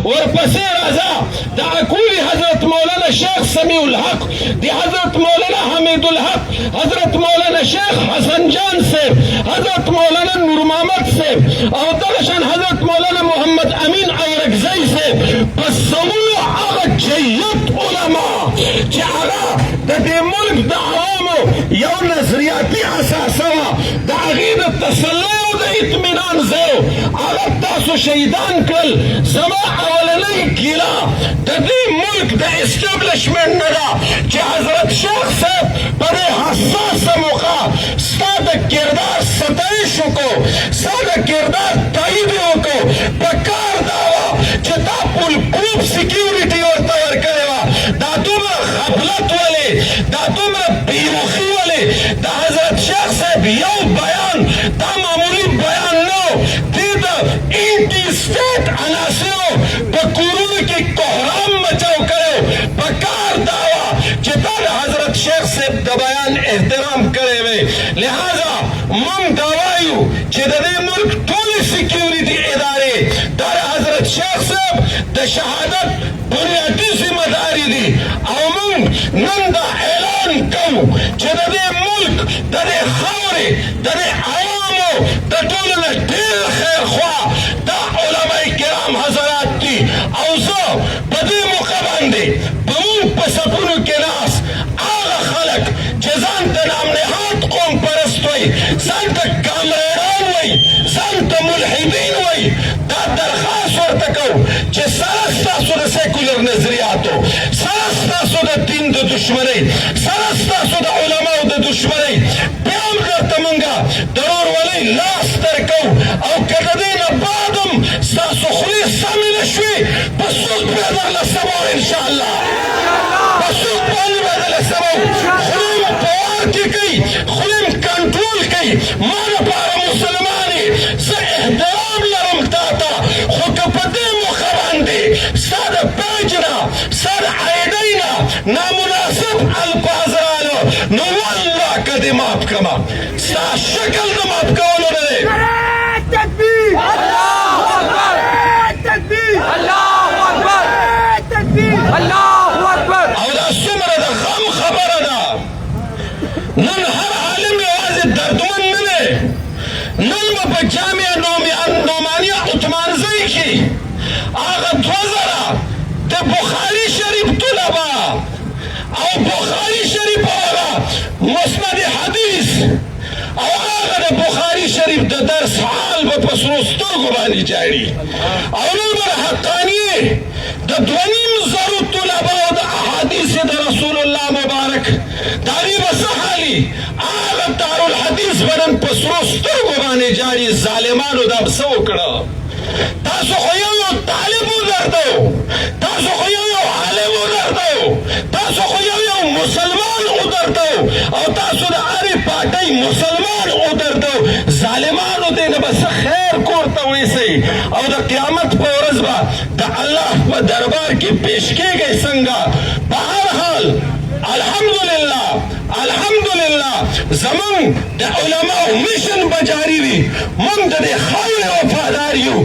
ورپسې راځه د اکولي حضرت مولانا شیخ سمیع الحق د حضرت مولانا حمید الحق حضرت مولانا شیخ حسن جان صاحب حضرت مولانا نور محمد صاحب او دغه شان حضرت مولانا محمد امین اورکزی صاحب په سلو هغه جید علما چې هغه د دې ملک د عوامو یو نظریاتي اساسه وه د هغې د تسلی او د اطمینان ځای هغه تاسو شهیدان کړل زما اولنۍ ګیله د دې ملک د اسټابلشمنټ نه ده چې حضرت شیخ صاحب په دې حساسه موقع ستا د کردار ستایش وکړو ستا د کردار تایید یې وکړو په کار دا وه چې دا پولپروف سیکیورټي ورته ورکړې وه دا دومره غفلت ولې دا دومره بېروخي ولې د حضرت شیخ صاحب یو بیان دا معمولي بیان نه و دې د انټي سټیټ عناصرو په کورونو کې کوهرام مچاو کړی په کار دا وه چې تا د حضرت شیخ صاحب د بیان احترام کړی وی لہذا موږ دا وایو چې د دې ملک ټولې سیکیورټي ادارې دا د حضرت شیخ صاحب د شهادت بنیادي ذمه داري دي او موږ نن دا اعلان کوو چې د دې ملک د دې خاورې د دې عوامو د ټولو نه ډېر خیرخوا دا علماء کرام حضرات دي او زه په دې موقع باندې په موږ په صفونو کې ناست هغه خلک چې ځان ته نامنهاد قوم پرست وایي ځان ته کامرېران وایي ځان ته ملحدین وایي دا درخواست ورته کوو چې سره ستاسو د سیکولر نظریاتو سره ستاسو د دین د دشمنۍ سره ستاسو د علماو د دشمنۍ بیا هم درته مونږه د ورورولۍ لاس درکوو او که د دې نه بعد هم ستاسو خولې سمې نه شوې په سود بیا درله سموو انشاءالله په سود باندې به درله سموو خولې مو په وار کې کوي خولې م کنټرول کوي ما دپاره مسلمانې زه احترام لرم تا ته خو که په دې موخه باندې ستا د پیج نه ستا د عیدۍ نه نامناسب الفاظ رالو نو والله که دې ماف کړمه ستا شکل د ماف کولو نه دی تکبیر الله اکبر تکبیر الله اکبر تکبیر الله اکبر او دا څومره د غم خبره ده نن هر عالم یوازې دردمن نه دی نن به په جامع نعمانیه عثمانزۍ کې هغه 2000 د بخاري شریف طلبه او بخاري شریف هغه مسند حدیث او هغه د بخاري شریف د درس حال به په سرو سترګو باندې جاړي او نن به حقانیې د 2.5 طلباو د احادیث د رسول الله مبارک د هغې به څه حالي هغه دارالحدیث به نن په سرو سترګو باندې جاړي ظالمانو دا به څه وکړه تاسو خو یو طالب ودردو تاسو خو یو عالم ودردو تاسو خو یو مسلمان ودردو او تاسو د هرې پارټۍ مسلمان ودردو ظالمانو دې نه به څه خیر کور ته ویسئ او د قیامت په ورځ به د الله په دربار کې پیش کېږئ څنګه په هر حال الحمدلله الحمدلله زمون د علماو میشن به جاري وي موږ د دې خاورې وفادار یو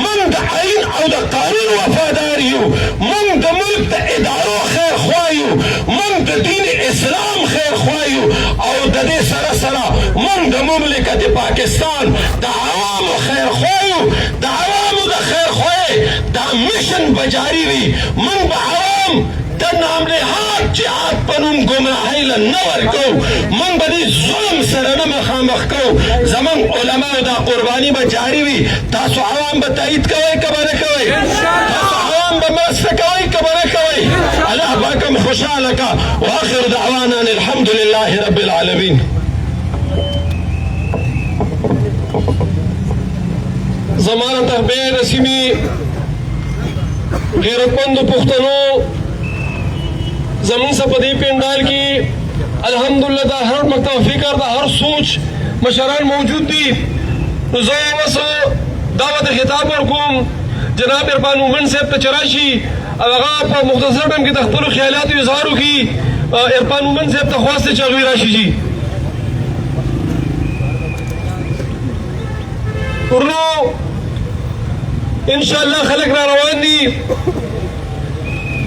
موږ د آیین او د قانون وفادار یو موږ د ملک د ادارو خیر خوا یو موږ د دین اسلام خیر خوا یو او د دې سره سره موږ د مملکت پاکستان د عوامو خیر خوا یو د عوامو د خیر خوای دا میشن به جاري وي موږ به عوام د نامنهاد جهاد په نوم ګمراهۍ له نه ورکوو موږ به دې ظلم سره نه مخامخ کوو زموږ علماو دا قرباني به جاري وي تاسو عوام به تایید کوئ که به نه کوئ تاسو عوام به مرسته کوئ که به نه کوئ الله پاک هم خوشحاله که واخر دعوانا الحمد لله رب العالمین زمانه تحبیر رسیمی غیرتمندو پختنو زمون سا پدی پینڈال کی الحمدللہ دا ہر مکتب فکر دا ہر سوچ مشران موجود دی نزو وسو دعوت خطاب ورکوم جناب عرفان مومن صاحب تچراشی اغا پا مختصر ٹیم کی تخبر خیالات و اظہارو کی عرفان مومن صاحب تخواست چاگوی راشی جی ورنو انشاءالله خلک را روان دي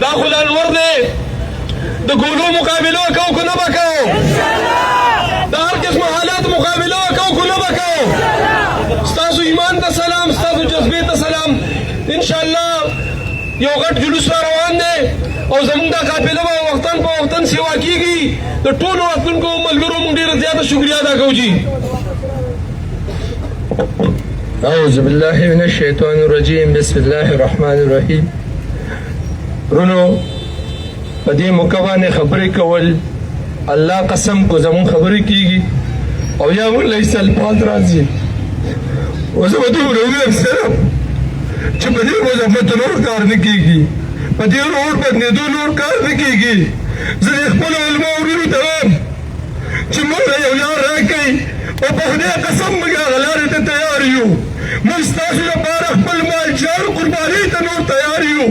دا خو لا نور دی د ګولو مقابله کوو که نه به کوو د هر قسمه حالات مقابله کوو که نه به کوو ستاسو ایمان ته سلام ستاسو جذبې ته سلام انشاءالله یو غټ جلوس را روان دی او زمونږ دا قافله به وختن په وختن سیوا کېږي د ټولو راتلونکو ملګرو مونږ ډېره زیاته شکریا ادا کوو جي أعوذ بالله من الشيطان الرجيم بسم الله الرحمن الرحيم رونو په دې موقع باندې خبرې کول الله قسم کو زمون خبرې کیږي او یا موږ له الفاظ راځي او زه به دومره ویم سره چې په دې وظیفه نور کار نه کیږي په دې روډ بدلېدو نور کار نه کیږي زه د خپلو علماو وروڼو ته وایم چې موږ له یو لار راکئ او په خدای قسم موږ هغه لارې ته تیار یو موږ ستاسو لپاره خپل مال جان قربانۍ ته نور تیار یو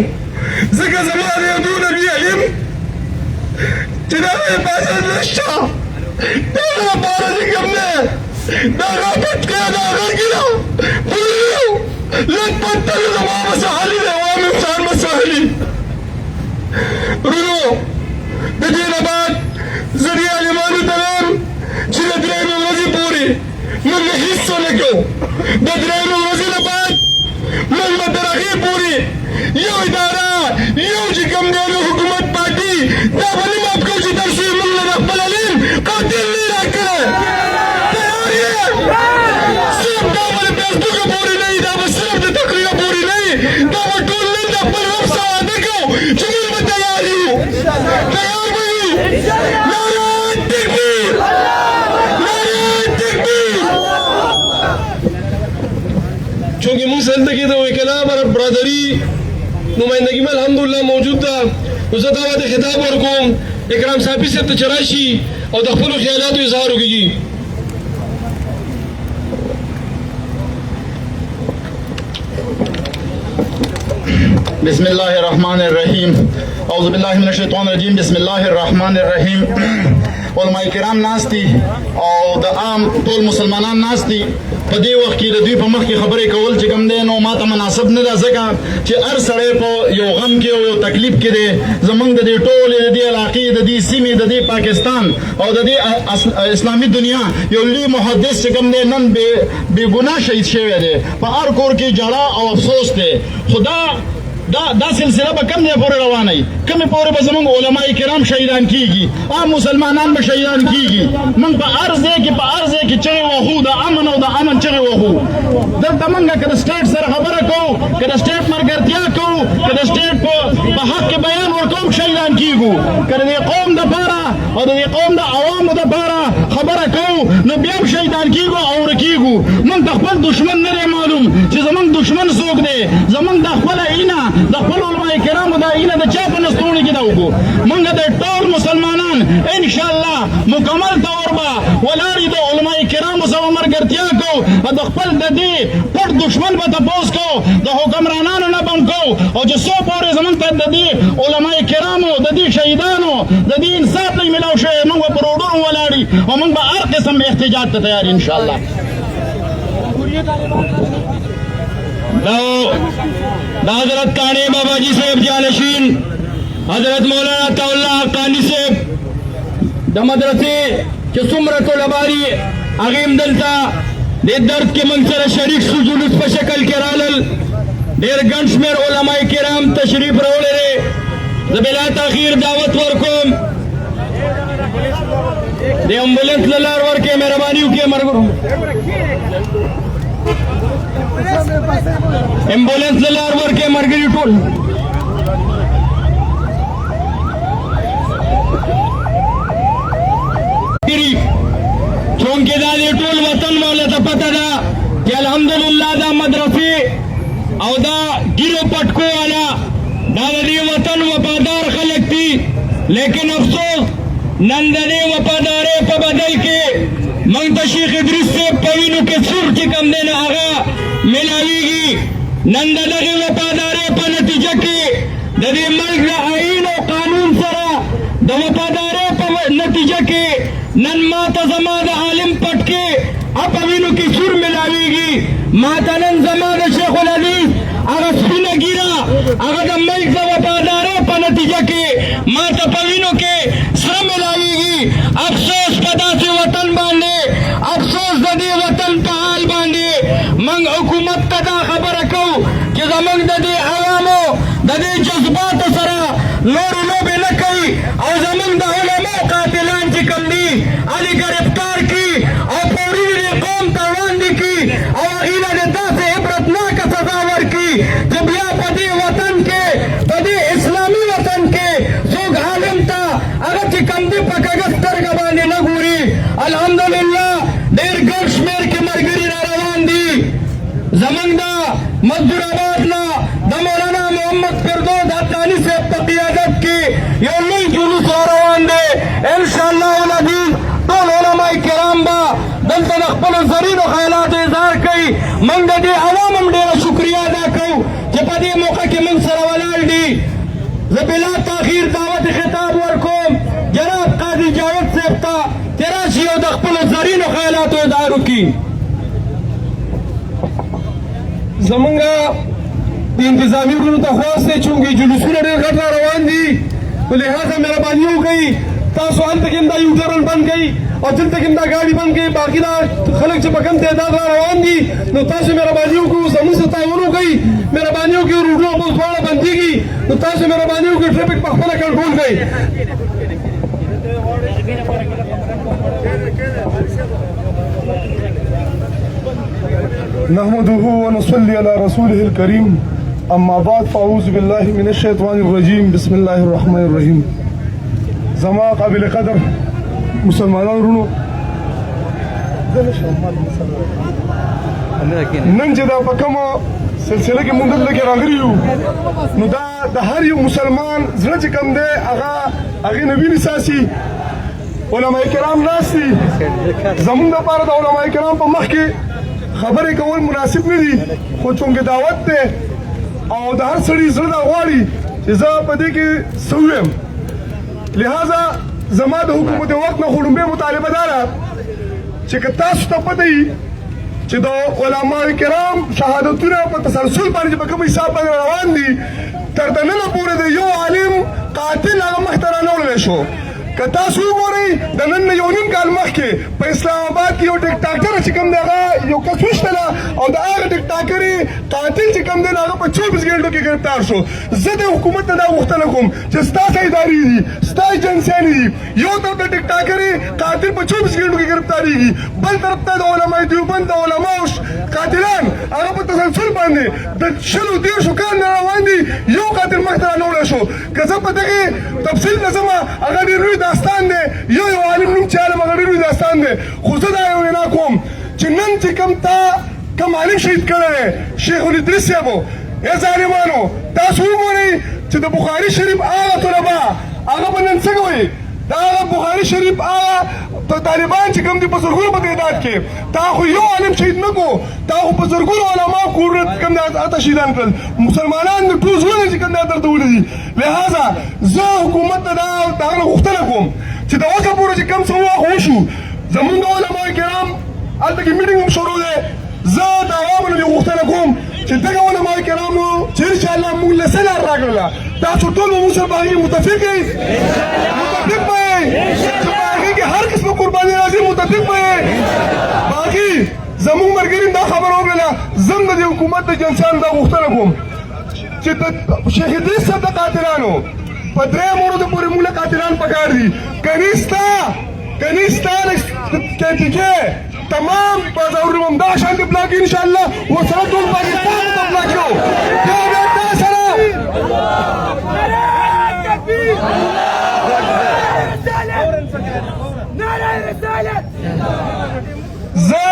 ځکه زما د یو دونه لوی علم چې دا حفاظت نشته دا لپاره چې کوم دی دا هغه پټکه دا هغه ګیله پوهېږو لږ پټه زما مساحلي دی عوام انسان مساحلي رونو د دې نه بعد زه دې عالمانو ته وایم چې د درېیمې ورځې پورې موږ هېڅ ونه کوو د درېیمې ورځې نه بعد موږ به تر هغې پورې یو اداره یو چې کوم دی نو حکومت پارټي دا به نه ماف کوو چې تر څو یې موږ له د خپل علم قاتل نه راکړی تیار یې صرف دا به د فیسبوکه پورې نه وي دا به صرف د تقریره پورې نه وي دا به ټول نن د خپل رب سره واده کوو چې موږ به تیار یو تیار به یو نعره تکبیر چونکہ مونږ دلته کې د وکلا برادري نمائندګي مې الحمدلله موجود ده نو زه دا ته خطاب ورکوم اکرام صاحب صاحب ته چې راشي او د خپلو خیالاتو اظهار وکړي. بسم الله الرحمن الرحیم اعوذ بالله من الشیطان الرجیم بسم الله الرحمن الرحیم علماء کرام ناستی او د عام ټول مسلمانان ناستی په دې وخت کې د دوی په مخ کې خبرې کول چې کوم دی نو ماته مناسب نه ده ځکه چې هر سړی په یو غم کې او یو تکلیف کې دی زمونږ د دې ټولې د دې علاقې د دې سیمې د دې پاکستان او د دې اسلامي دنیا یو لوی محدث چې کوم دی نن بې ګناه شهید شوی دی په هر کور کې ژړا او افسوس دی خدا دا سلسله به کم ځای پورې روانه وي کومې پورې به زموږ علما کرام شهیدان کېږي عام مسلمانان به شهیدان کېږي موږ په هر ځای کې چغې وهو د امن او د امن چغې وهو دلته موږ که د سټیټ سره خبره کوو که د سټیټ ملګرتیا کوو که د سټیټ په حق کې بیان ورکوو شهیدان کېږو که د دې قوم دپاره او د دې قوم د عوامو دپاره خبره کوو نو بیا هم شهیدان کېږو او ورکېږو موږ د خپل دشمن نه دی معلوم چې زموږ دشمن څوک دی زموږ د خپله اینه د خپل علماء کرامو دا اینه د چا په نستوڼي کې دا وکړو موږ د ټول مسلمانان انشاءالله مکمل طور به ولاړ د علماء کرامو سره ملګرتیا کوو او د خپل د دې پټ دشمن به تپوس کوو د حکمرانانو نه به هم کوو او چې څو پورې زموږ ته د دې علماء کرامو د دې شهیدانو د دې انصاف نه میلاو شوی موږ به پر روډونو ولاړي او موږ به هر قسم احتجاج ته تیار انشاءالله دا حضرت کانے بابا جی صاحب جانشین حضرت مولانا طاءاللہ حقانی صاحب د مدرسې چې څومره طلباري هغې هم دلته دې درد کې موږ سره شریک شو جلوس په شکل کې رالل ډېر ګڼ شمېر علما کرام تشریف راوړی دی زه بلا تاخیر دعوت ورکوم د امبولینس له لار ورکړئ مهرباني وکړئ ملګرو एम्बुलेंस ले लार वर के मर गई टोल चौंके दादी टोल वतन वाले तो पता था कि अल्हम्दुलिल्लाह दा मदरसे और दा गिरो पटको वाला दादी वतन वफादार खलक थी लेकिन अफसोस नंदने वफादारे पर बदल के मंगतशीख इदरीस से पवीनों के सुर की कम देना आगा मिलावीगी नंदने वफादारे पर नतीजा के दे मल्क आईन और कानून सरा द वफादारे पर नतीजा के नन माता जमाद आलिम पटके अब पवीनों की सुर मिलावीगी माता नन जमाद शेखुल हदीस هغه سپینه ګیره هغه د ملک د وفادارۍ په نتیجه کې ما ته په وینو کې سره ملاویږي. افسوس په داسې وطن باندې، افسوس د دې وطن په حال باندې. موږ حکومت ته دا خبره کوو چې زموږ د دې عوامو د دې جذباتو سره نورې لوبې نه کوي او زموږ د علماء قاتلان چې کوم دي هغې ګرفتار کړي او فوري دې قوم ته وړاندې کړي او هغې له د داسې عبرتناکه سزا ورکړي چې بیا په دې وطن کې، په دې اسلامي وطن کې څوک عالم ته هغه چې کوم دي په کږه سترګه باندې نه ګوري. الحمدلله ډېر ګڼ شمېر کې ملګري را روان دي. زموږ د مزدور آباد نه د مولانا محمد فردوس حقاني صاحب په قیادت کې یو لوی جلوس روان دی. انشاءالله العزیز ټول علماء کرام به دلته د خپلو زرینو خیالاتو اظهار کوي. موږ د دې عوام هم ډېره شکریه ادا کوو چې په دې موقع کې موږ سره ولاړ دي. زه بلا تاخیر دعوت خطاب ورکوم جناب قاضي جاوید صاحب ته چې راشي او د خپلو زرینو خیالاتو اظهار وکړي. زمونږه د انتظامي ورونو ته خواست دی چونکې جلوسونه ډېر غټ را روان دي، په لحاظه مهرباني وکړئ تاسو هلته کې هم دا یوټرن بند کړئ او دلته کې هم دا ګاډي بند کړئ. باقي دا خلک چې په کم تعداد را روان دي نو تاسو مهرباني وکړو زموږ سره تعاون وکړئ، مهرباني وکړئ روډونه اوس دواړه بندېږي نو تاسو مهرباني وکړئ ټرافیک په خپله کنټرول کړئ. نحمده ونصلي على رسوله الكريم اما بعد فاعوذ بالله من الشيطان الرجيم بسم الله الرحمن الرحيم. زما قابل قدر مسلمانان ورونو، نن چې دا په کومه سلسله کې مونږ دلته کې راغلي یو نو دا د هر یو مسلمان زړه چې کوم دی هغې نه وینې څاڅي. علماء کرام ناست دي، زمونږ دپاره د علماء کرام په مخ کې خبرې کول مناسب نه دي، خو چونکې دعوت دی او د هر سړي زړه دا غواړي چې زه په دې کې څه ووایم. لہذا زما د حکومت وخت نه خو لومبۍ مطالبه دا ده چې که تاسو ته پته وي چې د علماء کرام شهادتونه په تسلسل باندې چې په کوم حساب باندې روان دي تر دننه پورې د یو عالم قاتل هغه مخته رانه شو. که تاسو وګورئ د نن نه یو نیم کال مخکې په اسلام آباد کې یو ډیکټاټر چې کوم دی هغه یو کس وشتله او د هغه ډیکټاټر قاتل چې کوم دی هغه په 24 ګنټو کې ګرفتار شو. زه د حکومت نه دا غوښتنه کوم چې ستاسو ادارې دي، ستاسو ایجنسیانې دي، یو طرف د ډیکټاټر قاتل په 24 ګنټو کې ګرفتاریږي، بل طرف ته د علماء دیوبند د علماو قاتلان هغه په تسلسل باندې د 20 کال نه روان دي، یو قاتل مخته رانه شو. که زه په دغې تفصیل نه ځم هغه ډېر لوی داستان دی، یو عالم نوم چې عالم هغه ډېر لوی داستان دی. خو زه دا یو وینا کوم چې نن چې کوم عالم شهید کړی دی شیخ الادریس صاحبو، ای ظالمانو تاسو وګورئ چې د بخاري شریف هغه طلبه هغه به نن څنګه وایي دا هغه بخاري شریف هغه طالبان چې کوم دي په زرګونو په تعداد کې تا خو یو عالم شهید نه کو، تا خو په زرګونو علما کورونه کوم دي اته شهیدان کړل. مسلمانان د ټول زړونه چې کوم دي درته ولدي. لہذا زه حکومت ته دا هغه غوښتنه کوم چې د اوسه پورې چې کوم څه وشو زمونږ علما کرام هلته کې میټینګ هم شروع دی. زه د عوامو نه غوښتنه کوم چې دغه علما کرامو چې انشاءالله موږ له څه لار راکړله تاسو ټول به موږ سره په هغې کې متفق یئ، متفق به یئ چې په هغې کې هر قسمه قرباني راځي، متفق به یئ. باقي زموږ ملګري دا خبره وکړله. زه هم د دې حکومت د جنسیانو دا غوښتنه کوم چې د شیخ ادریس صاحب د قاتلانو په 3 موردو پورې موږ له قاتلان پکار دي. کني ستا کې تمام بازارونه هم دغه شانتې بلاک انشاءالله ورسره ټول پاکستان ته بلاک کړو. بیا بیا تا سره زه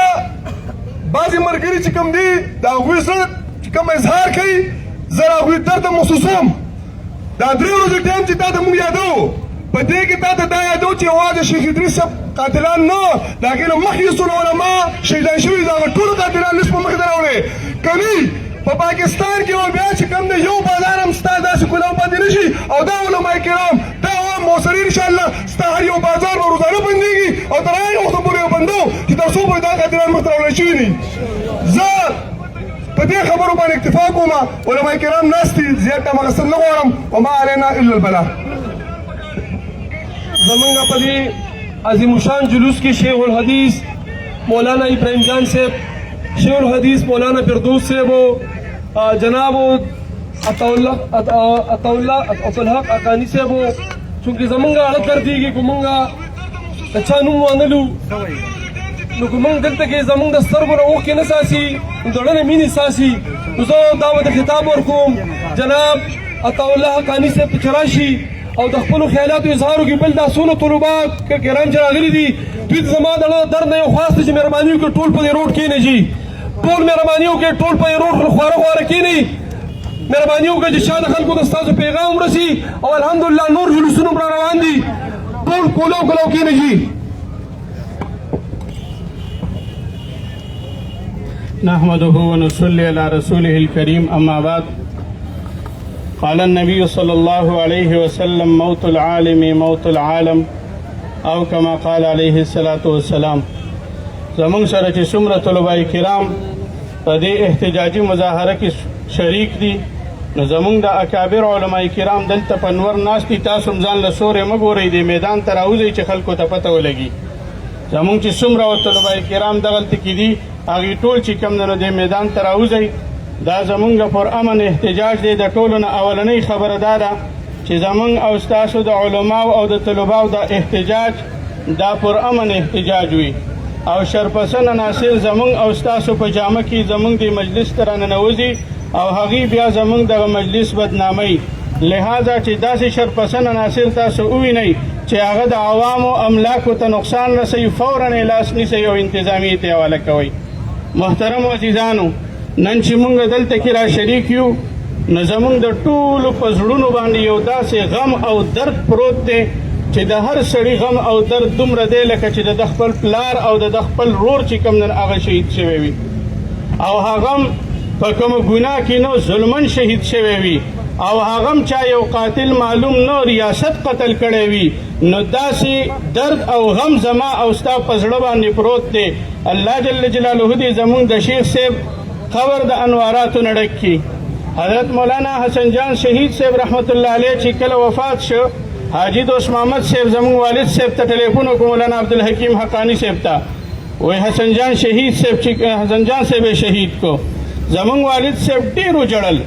بعضې ملګري چې کوم دي د هغوی سره چې کوم اظهار کوي زه د هغوی درد ته محسوسوم. دا 3 ورځې ټایم چې تا ته موږ یادوو په دې کې تا ته دا یادوو چې یوازې شیخ ادریس صاحب قاتلان نه د هغې نه مخکې څونه علما شهیدان شوي د هغه ټولو قاتلان لست په مخې ته راوړې. کني په پاکستان کې بیا چې کوم دی یو بازار هم ستا داسې کلاو پاتې نه شي او دا علما کرام دا عوام محسرین انشاءالله ستا هر یو بازار به روزانه بندېږي او تر هغه وخته پورې به بندو چې تر څو پورې دا قاتلان مخته راوړل شوي دي. زه په دې خبرو باندې اکتفا کوم علما کرام ناست دي زیات ته مقصد نه غواړم وما علینا الا البلاغ زمونږ په دې عظیم الشان جلوس کې شیخ الحدیث مولانا ابراهیم جان صاحب شیخ الحدیث مولانا فردوس صاحب جناب عطاالحق اکانی صاحب چونکې زمونږ اړه کردېږي که مونږ د چا نوم وانلو نو که موږ دلته کې زموږ د سترګو نه اوښکې نه ساسي نو د زړه نه مینې ساسي نو زه دا به د خطاب ورکوم جناب عطاالله حقاني صاحب چې راشي او د خپلو خیالاتو اظهار وکړي بل دا څونه طلبات کرام چې راغلي دي دوی زما د درد نه یو خواست دی چې مهرباني وکړي ټول په دې روډ کښېنئ جي ټول مهرباني وکړي ټول په دې روډ خواره خواره کښېنئ مهرباني وکړئ چې شا د خلکو د ستاسو پیغام ورسي او الحمدلله نور جلوسونه هم را روان دي ټول کولو کښېنئ جي نحمده ونصلي على رسوله الكريم أما بعد قال النبي صلى الله عليه وسلم موت العالم موت العالم أو كما قال عليه الصلاة والسلام زمون سره چې څومره طلباء کرام په دې احتجاجي مظاهره کې شریک دي نو زمون د اکابر علماء کرام دلته په نور ناست دي تاسو هم ځان له سورې مه ګورئ دې میدان ته راوځئ چې خلکو ته پته ولګي زمون چې څومره طلباء کرام دغلته کې دي هغې ټول چې کوم دی نو دې میدان ته راوځئ دا زمونږ پر امن احتجاج دی د ټولو نه اولنۍ خبره دا ده چې زمونږ او ستاسو د علماو او د طلباو د احتجاج دا پر امن احتجاج وي او شرپسند عناصر زمونږ او ستاسو په جامه کې زمونږ د مجلس ته راننوځي او هغې بیا زمونږ دغه مجلس بدناموي لہذا چې داسې شرپسند عناصر تاسو ووینئ چې هغه د عوامو املاکو ته نقصان رسوي فوراً یې لاس نیسئ او انتظامیې ته حواله کوئ محترم عزیزانو نن چې مونږ دلته کې را شریک یو نو زمونږ د ټولو په زړونو باندې یو داسې غم او درد پروت دی چې د هر سړي غم او درد دومره دی لکه چې د خپل پلار او د خپل رور چې کوم نن هغه شهید شوی وي او هغه په کومه ګناه کې نو ظلمن شهید شوی وي او هغه چا یو قاتل معلوم نو ریاست قتل کړی وي نو داسې درد او غم زما او ستا په زړه باندې پروت دی الله جل جلاله دې زمونږ د شیخ صاحب قبر د انواراتو نه ډک کړي حضرت مولانا حسن جان شهید صاحب رحمت الله علیه چې کله وفات شو حاجی دوست محمد صاحب زمونږ والد صاحب ته ټلیفون وکړو مولانا عبدالحکیم حقانی صاحب ته وایي حسن جان شهید صاحب چې حسن جان صاحب یې شهید کو زمونږ والد صاحب ډېر وجړل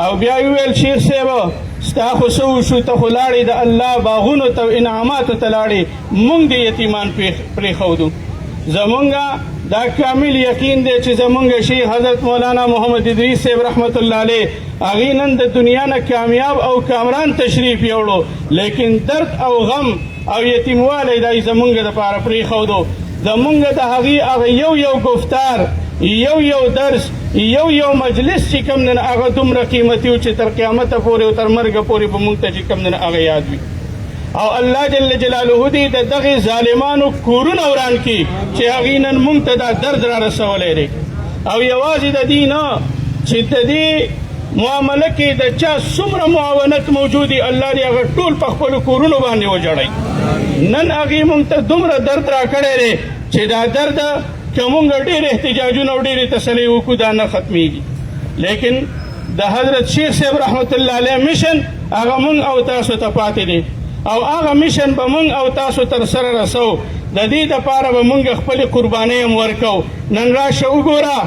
او بیا یې وویل شیخ صاحب ستا خو څه وشو ته خو لاړې د الله باغونو ته انعاماتو ته لاړې مونږ د یتیمان پرېښودو زمونږ دا کامل یقین دی چې زمونږ شیخ حضرت مولانا محمد ادریس صاحب رحمت الله علیه هغې نن د دنیا نه کامیاب او کامران تشریف یوړو لیکن درد او غم او یتیموالی دا یې زمونږ دپاره پرېښودو زمونږ د هغې هغه یو گفتار یو درس یو مجلس چې کوم نن هغه دومره قیمتي و چې تر قیامته پورې او تر مرګه پورې به مونږ ته چې کوم نن هغه یاد وي او الله جل جلاله دې د دغې ظالمانو کورونه وران کړي چې هغې نن مونږ ته دا درد را رسولی دی او یوازې د دې نه چې د دې معامله کې د چا څومره معاونت موجود وي الله دې هغه ټول په خپلو کورونو باندې وجړئ نن هغې مونږ ته دومره درد را کړی دی چې دا درد که مونږ ډېر احتجاجونه او ډېرې تسلۍ وکړو دا نه ختمیږي لیکن د حضرت شیخ صاحب رحمت الله علیه مشن هغه مونږ او تاسو ته پاتې دی او هغه مشن به مونږ او تاسو تر سره رسو د دې دپاره به مونږ خپلې قربانۍ هم ورکو نن راشه وګوره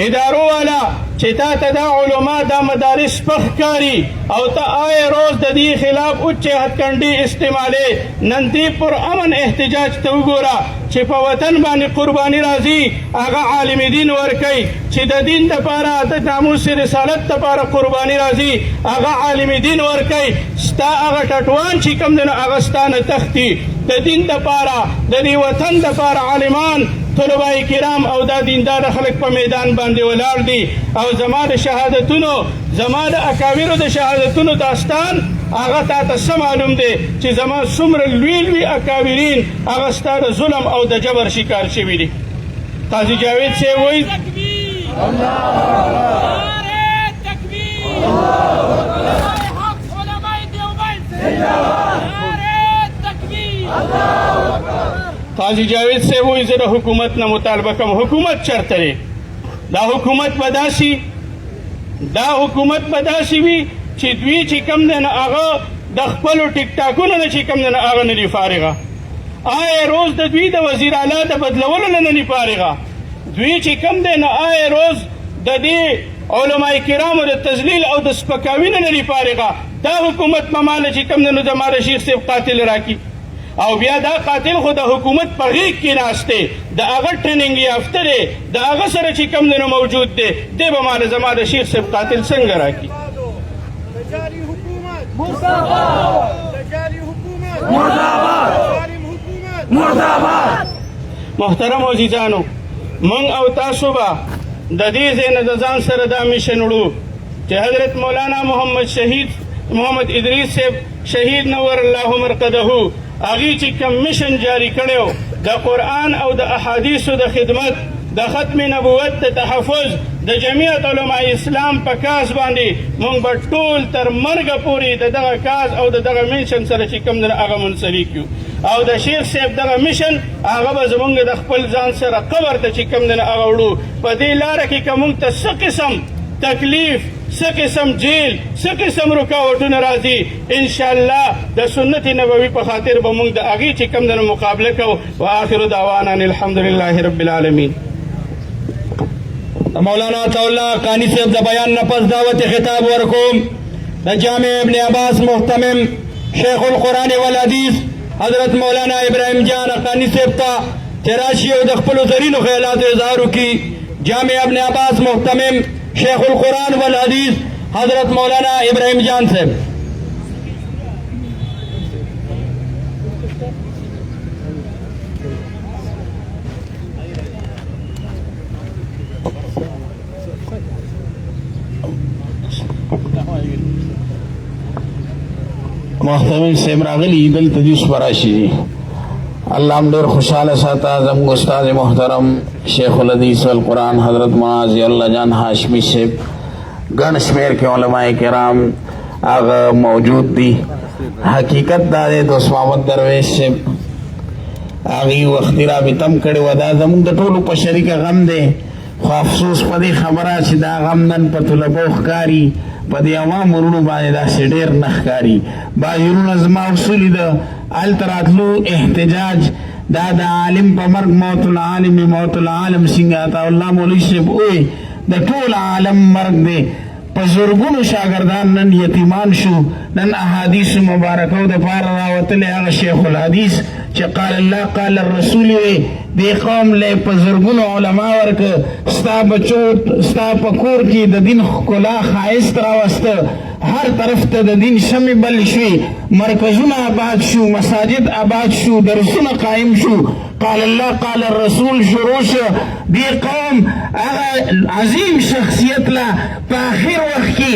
ادارو والا چې تا ته دا علما دا مدارس پخ کاری او ته آئے روز د دې خلاف اوچې هتکنډې استعمالې نن دې پر امن احتجاج ته وګوره چې په وطن باندې قرباني راځي هغه عالم دین ورکوي چې د دین دپاره د ناموس رسالت دپاره قرباني راځي هغه عالم دین ورکوي ستا هغه ټټوان چې کوم دی نو هغه ستا نه تښتي د دین دپاره د دې وطن دپاره عالمان طلباء کرام او دا دیندار خلک په میدان باندې ولاړ دي او زما د شهادتونو زما د اکابرو د شهادتونو داستان هغه تا ته څه معلوم دی چې زما څومره لوی اکابرین هغه ستا د ظلم او د جبر شکار شوي دي قاضي جاوید صاحب وایي قاضي جاوید صاحب وایي زه د حکومت نه مطالبه کوم حکومت چېرته دی دا حکومت به داسې دا حکومت به داسې وي چې دوی چې کم دی نه هغه د خپلو ټیک ټاکونو نه چې کم دی نه هغه نه دي فارغه. آیا روز د دوی د وزیر اعلی د بدلولو نه دي فارغه. دوی چې کم دی نه آیا روز د دې علماء کرامو د تذلیل او د سپکاوي نه دي فارغه. دا حکومت په ماله چې کم دی نو د ماره شیخ صاحب قاتل راکړي او بیا دا قاتل خو د حکومت په غیږ کې ناست دی، د هغه ټریننګ یافته دی، د هغه سره چې کم دی نو موجود دی، دی به ماله زما د شیخ صاحب قاتل څنګه راکړي؟ تجاري حکومت مرتضی، تجاري حکومت مرتضی، ظالم حکومت مرتضی. محترم عزیزانو، موږ او تاسو به د دې ځای نه د ځان سره دا میشن وړو چې حضرت مولانا محمد ادریس صاحب شهید نور الله مرقده هغې چې کوم میشن جاري کړی د قرآن او د احادیثو د خدمت، د ختم نبوت د تحفظ، د جمعیت علماء اسلام په کاز باندې موږ به ټول تر مرګه پورې د دغه کاز او د دغه میشن سره چې کوم دی هغه منسلک یو او د شیخ صاحب دغه میشن هغه به زمونږ د خپل ځان سره قبر ته چې کوم دی هغه وړو. په دې لاره کې که موږ ته څه قسم تکلیف، څه قسم جیل، څه قسم رکاوټونه راځي، انشاءالله د سنت نبوي په خاطر به موږ د هغې چې کوم دی مقابله کوو. وآخر دعوانا الحمدلله رب العالمین. مولانا عطاءالله قانی صاحب د بیان نه پس دعوت خطاب ورکوم د جامع ابن عباس محتمم شیخ القرآن والحدیث حضرت مولانا ابراهیم جان قانی صاحب ته تراشی او د خپلو زرینو خیالاتو اظهار وکړي. جامع ابن عباس محتمم شیخ القرآن والحدیث حضرت مولانا ابراهیم جان صاحب. محتمم صاحب راغلی دلته دې اوس به راشي. الله هم ډېر خوشحاله ساته زموږ استاد محترم شیخ الحدیث والقرآن حضرت معاذ الله جان هاشمی صاحب، ګڼ شمېر کې علماء کرام هغه موجود دي. حقیقت دا دی دوست محمد درویش صاحب هغې وختي رابطه هم کړې وه. دا زموږ د ټولو په شریکه غم دی، خو افسوس په دې خبره چې دا غم نن په طلبو ښکاري، په دې عوامو وروڼو باندې داسې ډېر نه ښکاري. بعضې وروڼه زما اصولي د هلته راتلو احتجاج دا د عالم په مرګ موت العالم موت العالم څنګه عطاءالله مولوي صاحب وایي د ټول عالم مرګ دی. په زرګونو شاګردان نن یتیمان شو، نن احادیثو مبارکو دپاره راوتلی هغه شیخ الحدیث چې قال الله قال الرسول وی دې قوم له په زرګونو علما ورکه ستا بچو ستا په کور کې د دین ښکلا ښایست راوسته، هر طرف ته د دین شمې بل شوې، مرکزونه آباد شو، مساجد آباد شو، درسونه قایم شو، قال الله قال الرسول شروع شو. دې قوم هغه عظیم شخصیت له په آخر وخت کې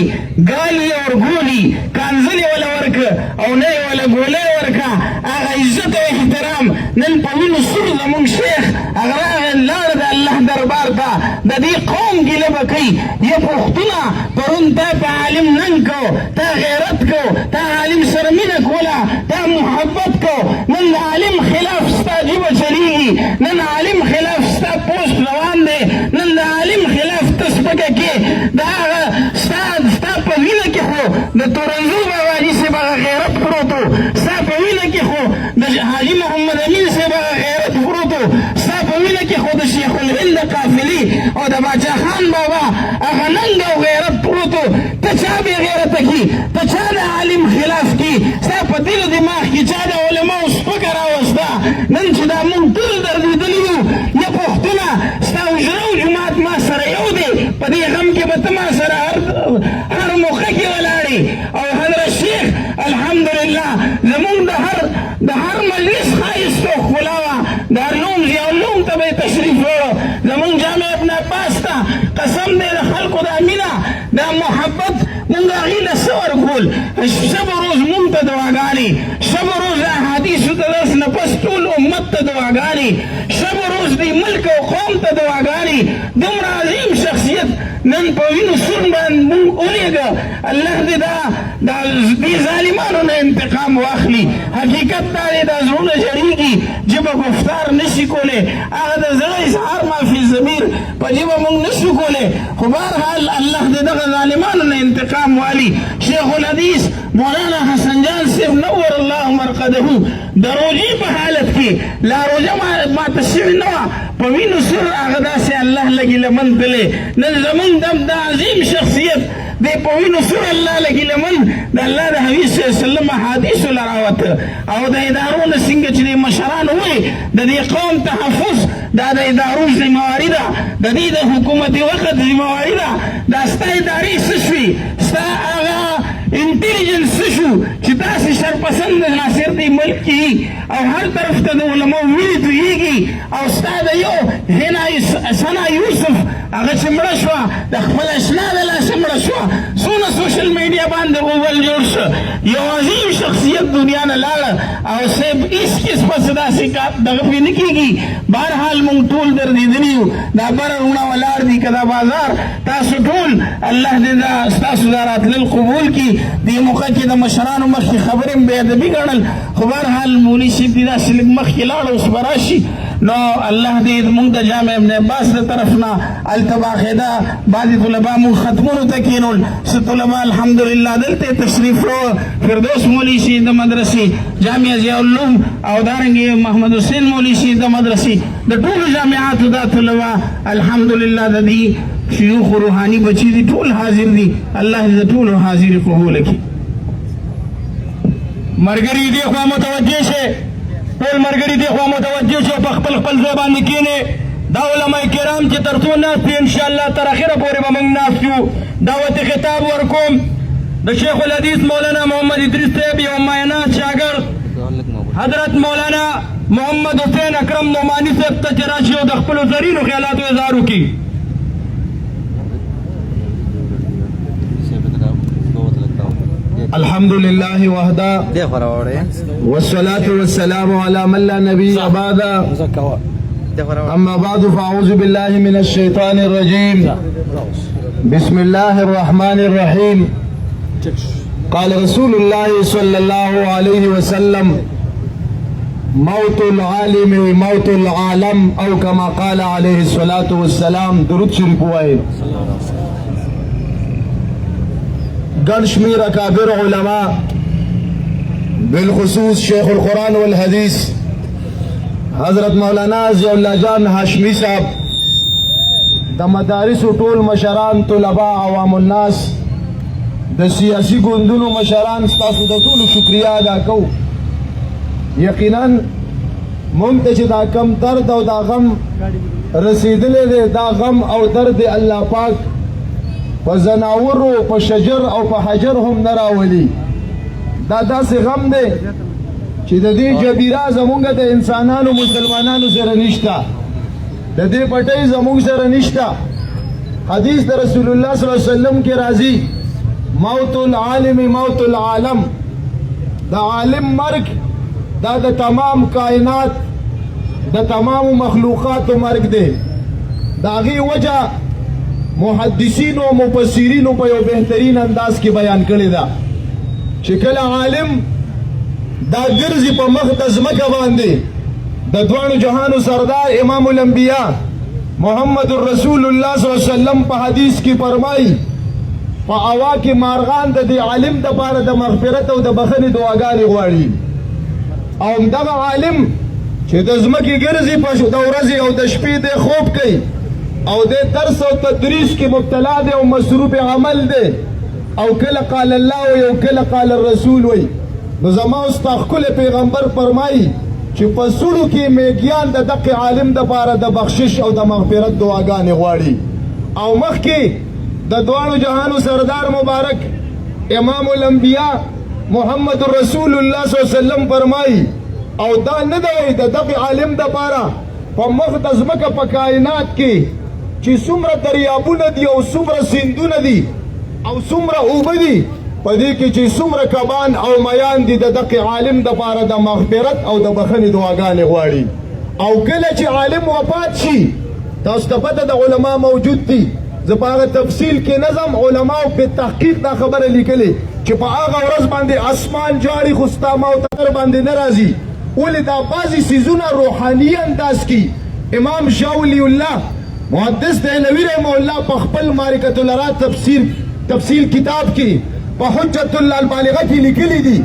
ګالي او ګولي کانزلې وله ورکه او نه یې وله ګولۍ ورکه، هغه عزت او احترام نن په وینو سور زموږ شیخ هغه راغی لاړه د الله دربار ته د دې قوم ګیله به کوي. یا پښتونه پرون تا په عالم ننګ کو، تا غیرت کو، تا عالم سره مینه کوله، تا محبت کو، نن د عالم خلاف ستا جبه چلیږي، نن عالم خلاف ستا پوسټ روان دی، نن د عالم خلاف ته سپکه کې د هغه ستا په وینه کې خو د تورنزو بابا حاجي صاحب هغه غیرت پروت و، ستا په وینه کې خو د حاجي محمد امین صاحب هغه غیرت پروت و، ستا په وینه کې خو د شیخ الهند قافلي او د باچا خان بابا هغه ننګ او غیرت پروت و. ته چا بې غیرته کي، ته چا د عالم خلاف کي، ستا په دل دماغ کې چا د علماو سپکه راوسته. نن چې دا موږ ټول دردېدلي یو، یا پښتونه ستا حجره او جومات ما سره یو دی، په دې غم کې به ته ما سره هر موقع کې ولاړې. او حضرت شیخ الحمدلله زموږ د هر مجلس ښایست او ښکلا وه، د هر نوم ضیاءالنوم ته به یې تشریف وړو. زموږ جامع ابن عباس ته قسم دی د خلکو دا مینه دا محبت مونږ هغې له څه ورکول. شب و روز مونږ ته دعاګانې، شب و روز د احادیثو ته داس نه پس ټول امت ته دعاګانې، شب و روز دې ملک او قوم ته دعاګانې. دومره عظیم شخصیت نن په وینو سور باندې مونږ ولېږه الله دې دا دې ظالمانو نه انتقام واخلي حقیقت دا دی دا زړونه ژړېږي ژبه گفتار نشي کولی هغه د زړه اظهار مافي ضمیر په ژبه مونږ نشو کولی خو بهرحال الله دې دغه ظالمانو نه انتقام والي شیخ الحدیث مولانا حسن جان صاحب نور الله مرقده د روژې په حالت کې لا روژه ماته شوې نه وه په وینو سور هغه داسې الله لږې لمن تللی نن زمونږ دا عظیم شخصیت دی په وینو سور الله لږې لمن د الله د حبیب صلی الله علیه وسلم احادیثو له راوته او د ادارو نه څنګه چې د مشرانو وایي د دې قوم تحفظ دا د ادارو ذمهواري ده د دې د حکومتي وخت ذمهواري ده دا ستا ادارې څه شوي ستا هغه انټیلیجنس څه شو چې داسې شرپسند ناصر دی ملک کې او هر طرف ته د علماو وینې تویېږي او ستا د یو ثنا یوسف هغه چې مړه شوه د خپل اشنا د لاسه مړه شوه څونه سوشل میډیا باندې غوبل جوړ شو یو عظیم شخصیت دنیا نه لاړه او صاحب هېڅ کس پس داسې دغه پرې نه کېږي بهرحال مونږ ټول دردېدلي یو دا بره رونه ولاړ دي که دا بازار تاسو ټول الله دې دا ستاسو دا راتلل قبول کړي دې موقع کې د مشرانو مخکې خبرې م بېادبي ګڼل خو بهرحال مولي صاحب دې داسې لږ مخکې لاړه اوس به راشي نو الله دې مونږ د جامع ابن عباس د طرف نه هلته باقاعده بعضې طلبا مونږ ختمونو ته کېنول څه طلبا الحمدلله دلته تشریف وروړه فردوس مولي صاحب د مدرسې جامع ضیاءالعلوم او دارنګې محمد حسین مولي صاحب د مدرسې د ټولو جامعاتو دا طلبا الحمدلله د دې شيوخ روحاني بچي دي ټول حاضر دي الله دې ټولو حاضر قبول کړي مرګري دې خوا متوجه شي ټول مرګري دې خوا متوجه شي په خپل خپل ځای باندې کښېنې دا علماء کرام چې تر څو ناست دي انشاءالله تر اخره پورې به موږ ناست یو دعوت خطاب ورکوم د شیخ الحدیث مولانا محمد ادریس صاحب یو ماینات شاګرد حضرت مولانا محمد حسین اکرم نعمانی صاحب ته چې راشي او د خپلو زرینو خیالاتو اظهار وکړي الحمد لله وحده والصلاة والسلام على من لا نبي بعد أما بعد فأعوذ بالله من الشيطان الرجيم بسم الله الرحمن الرحيم قال رسول الله صلى الله عليه وسلم موت العالم موت العالم أو كما قال عليه الصلاة والسلام درود شریف وایي ګڼ شمېر اکابر علما بالخصوص شیخ القرآن والحدیث حضرت مولانا ضیاء الله جان هاشمی صاحب د مدارسو ټول مشران طلبا عوام الناس د سیاسي ګوندونو مشران ستاسو د ټولو شکریه ادا کوو یقینا موږ ته چې دا کم درد او دا غم رسېدلی دی دا غم او درد الله پاک په زناورو په شجر او په حجر هم نه راولي دا داسې غم دی چې د دې جبیره زمونږ د انسانانو مسلمانانو سره نشته د دې پټۍ زمونږ سره نشته حدیث د رسول الله صلی الله علیه وسلم کې راځي موت العالم موت العالم د عالم مرګ دا د تمام کائنات د تمام مخلوقاتو مرګ دی د هغې وجه محدثینو او مفسرینو په یو بهترین انداز کې بیان کړې ده چې کله عالم دا ګرځي په مخ د ځمکه باندې د دواړو جهانو سردار امام الانبیاء محمد رسول الله صلی الله علیه وسلم په حدیث کې فرمایي په هوا کې مارغان د دې عالم دپاره د مغفرت او د بخښنې دعاګانې غواړي او همدغه عالم چې د ځمکې ګرځي په د ورځې او د شپې دی خوب کوي او د درس او تدریس کې مبتلا دی او مصروف عمل دی او کله قال الله وي او کله قال الرسول وي نو زما ستا ښکلی پیغمبر فرمایي چې په سړو کې میږیان د دقې عالم دپاره د بخشش او د مغفرت دعاګانې غواړي او مخکې د دواړو جهانو سردار مبارک امام الانبیاء محمد رسول الله صلی الله علیه وسلم فرمایي او دا نه دی د دقې عالم دپاره په مخ د ځمکه په کائنات کې چې څومره دریابونه دي او څومره سیندونه دي او څومره اوبه دي په دې کې چې څومره کبان او میان دي د دقې عالم دپاره د مغفرت او د بخښنې دعاګانې غواړي او کله چې عالم وفات شي تاسو ته پته د علما موجود دي زه په هغه تفصیل کې نظم علماو په تحقیق دا خبره لیکلې چې په هغه ورځ باندې اسمان جاړي خو ستا موتر باندې نه راځي ولې دا بعضې څیزونه روحاني انداز کې امام شاه ولی الله محدث دهلوي رحمه الله په خپل معرکة الارات تفصیل کتاب کې په حجة الله البالغه کې لیکلي دي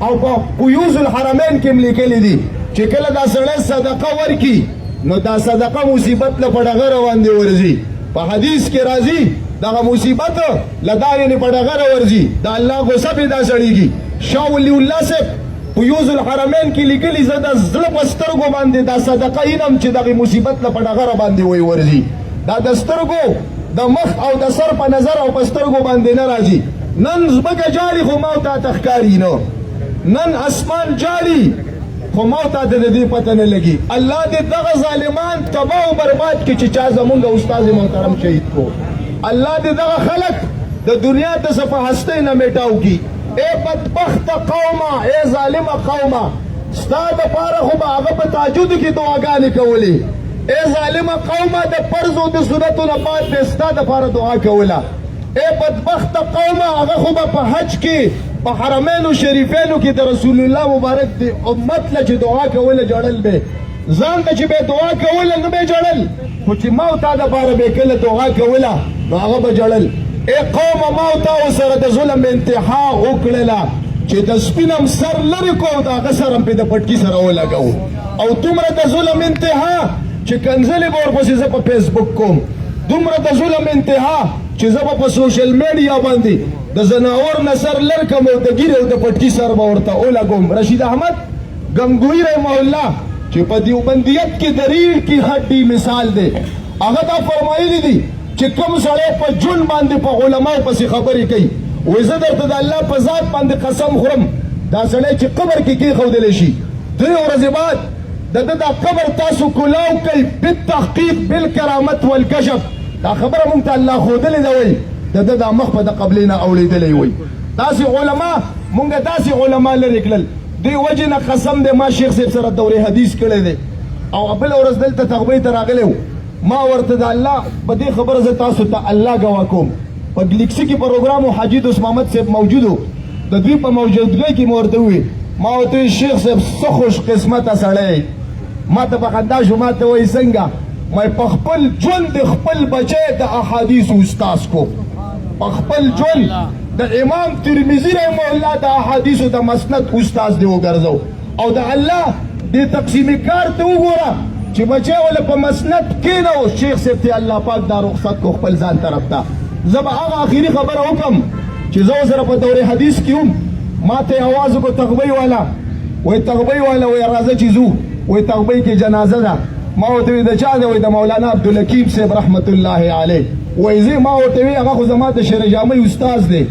او په قیوز الحرمین کې هم لیکلي دي چې کله دا سړی صدقه ورکي نو دا صدقه مصیبت له په ډغره باندې ورځي په حدیث کې راځي دغه مصیبت له دا یعنې په ډغره ورځي د الله غصه پې دا سړېږي شاه ولی الله صاحب قیوز الحرمین کې لیکلي زه د زړه په سترګو باندې دا صدقه اینم چې دغې مصیبت له په ډغره باندې وی ورځي دا د سترګو د مخ او د سر په نظر او په سترګو باندې نه راځي نن ځمکه جاړي خو ما ته ښکاري نه نن اسمان جاړي خو ما ته د دې پته نه لګي الله دې دغه ظالمان تباه او برباد کړي چې چا زمونږ استاد محترم شهید کو الله دې دغه خلک د دنیا د صفه هستۍ نه میټاو کړي اے بدبخت قومه اے ظالمه قومه ستا دپاره خو به هغه په تهجد کې دعاګانې کولې اے ظالمه قومه د فرض او د سنتو نه بعد به ستا دپاره دعا کوله اے بدبخت قومه هغه خو به په حج کې په حرمینو شریفینو کې د رسول الله مبارک د امت له چې دعا کوله جړل به ځان ته چې به دعا کوله نه به جړل خو چې ما او تا دپاره به کله دعا کوله نو هغه به جړل اے قومه ما او تا ورسره د ظلم انتها وکړله چې د سپینم سر لرې کو او د هغه سر هم پې د پټکي سره ولګوو او دومره د ظلم انتها چې کنځلې به ورپسې زه په فیسبوک کوم دومره د ظلم انتها چې زه به په سوشل میډیا باندې د زناور نه سر لر کم او د ګیرې او د پټکي سر به ورته ولګوم رشید احمد ګنګوي رحمه الله چې په دیوبندیت کې د ریړ کی هډي مثال دی هغه دا فرمایلی دي چې کوم سړی په جون باندې په علماو پسې خبرې کوي وایي زه درته د الله په ذات باندې قسم خورم دا سړی چې قبر کې کېښودلی شي 3 ورځې بعد د ده دا قبر تاسو کلاو کوي بالتحقیق بالکرامت والکشف دا خبره مونږ ته الله ښودلې ده وایي د ده دا مخ په د قبلې نه اوړېدلی وایي داسې علما مونږ داسې علما لرې کړل دې وجې نه قسم دی ما شیخ صاحب سره دورې حدیث کړی دی او بله ورځ دلته تغبۍ ته راغلی و ما ورته د الله په دې خبره زه تاسو ته الله ګواه کوم په ګلیکسي کې پروګرام و حاجي دوست محمد صاحب موجود و د دوی په موجودګۍ کې مې ورته وویل ما ورته وویل شیخ صاحب څه خوش قسمته سړی ما ته په خندا شو ما ته وایي څنګه ما په خپل ژوند د خپل بچی د احادیثو استاذ کو په خپل ژوند د امام ترمذي رحمه الله د احادیثو د مسند استاذ دی وګرځو او د الله د تقسیم کار ته وګوره چې بچی ول په مسند کېنو شیخ صاحب ته الله پاک دا رخصت کو خپل ځان طرف ته زه به هغه اخري خبره وکړم چې زه سره په دورې حدیث کې هم ما ته اواز وکړو تغبۍ والا وایي تغبۍ والا وایي راځه چې ځو وایي تغبۍ کې جنازه ده ما ورته وایي د چا ده وایي د مولانا عبدالحکیم صاحب رحمت الله علیه وایي زه ما ورته وایي هغه خو زما د شعر جامع استاذ دی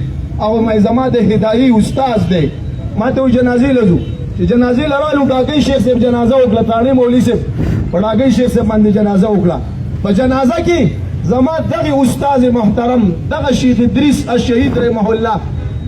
او ما زما د هدایي استاذ دی ما ته وایي جنازې له ځو چې جنازې له رالو ډاګۍ شیخ صاحب جنازه وکړه تاڼې مولوي صاحب په ډاګۍ شیخ صاحب باندې جنازه وکړه په جنازه کې زما دغه استاد محترم دغه شیخ ادریس الشهید رحمه الله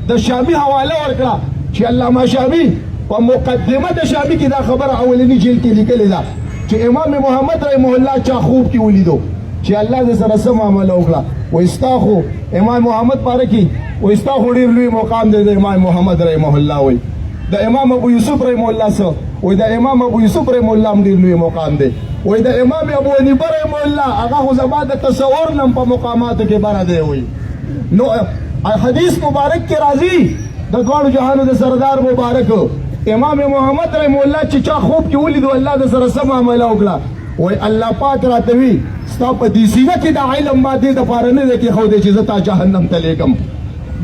د شامی حواله ورکړه چې علامه شامی په مقدمه د شامی کې دا خبره اولنی جلد کې لیکلې ده چې امام محمد رحمه الله چا خوب کې ولیدو چې الله دې سره څه معامله وکړه وایي ستا خو امام محمد پاره کې وایي ستا خو ډېر لوی مقام دی د امام محمد رحمه الله وایي د امام ابو یوسف رحمه الله څه وایي د امام ابو یوسف رحمه الله هم ډېر لوی مقام دی وایي د امام ابو حنیفه رحمه الله هغه خو زما د تصور نه په مقاماتو کې بره دی وایي نو حدیث مبارک کې راځي د دواړو جهانو د سردار مبارک امام محمد رحمه الله چې چا خوب کې ولیدو الله د سره څه معامله وکړه وایي الله پاک راته وي ستا په دې سینه کې د علم ما دې دپاره نه دی کېښودی چې زه تا جهنم ته لیږم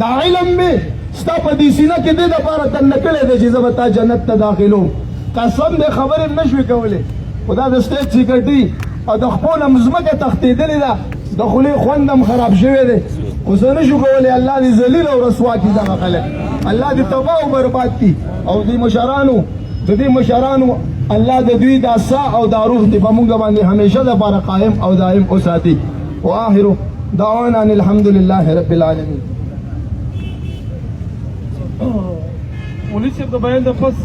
دا علم مې ستا په دې سینه کې دې دپاره دننه کړی دی چې زه به تا جنت ته داخلوم قسم دې خبرې هم نه شوې کولی خو دا د سټیټ سیکرټي او د خپل هم ځمکه تښتېدلې ده د خولې خوند هم خراب شوی دی خو څه نه شو کولی الله دې ذلیل او رسوا کړي دغه خلک الله دې تباه او برباد کړي او دې مشرانو الله د دوی دا سا او دا روح دې په موږ باندې همیشه دپاره قایم او دائم وساتي واخر دعوانا ان الحمد لله رب العالمین مولوي صاحب د بیان د پس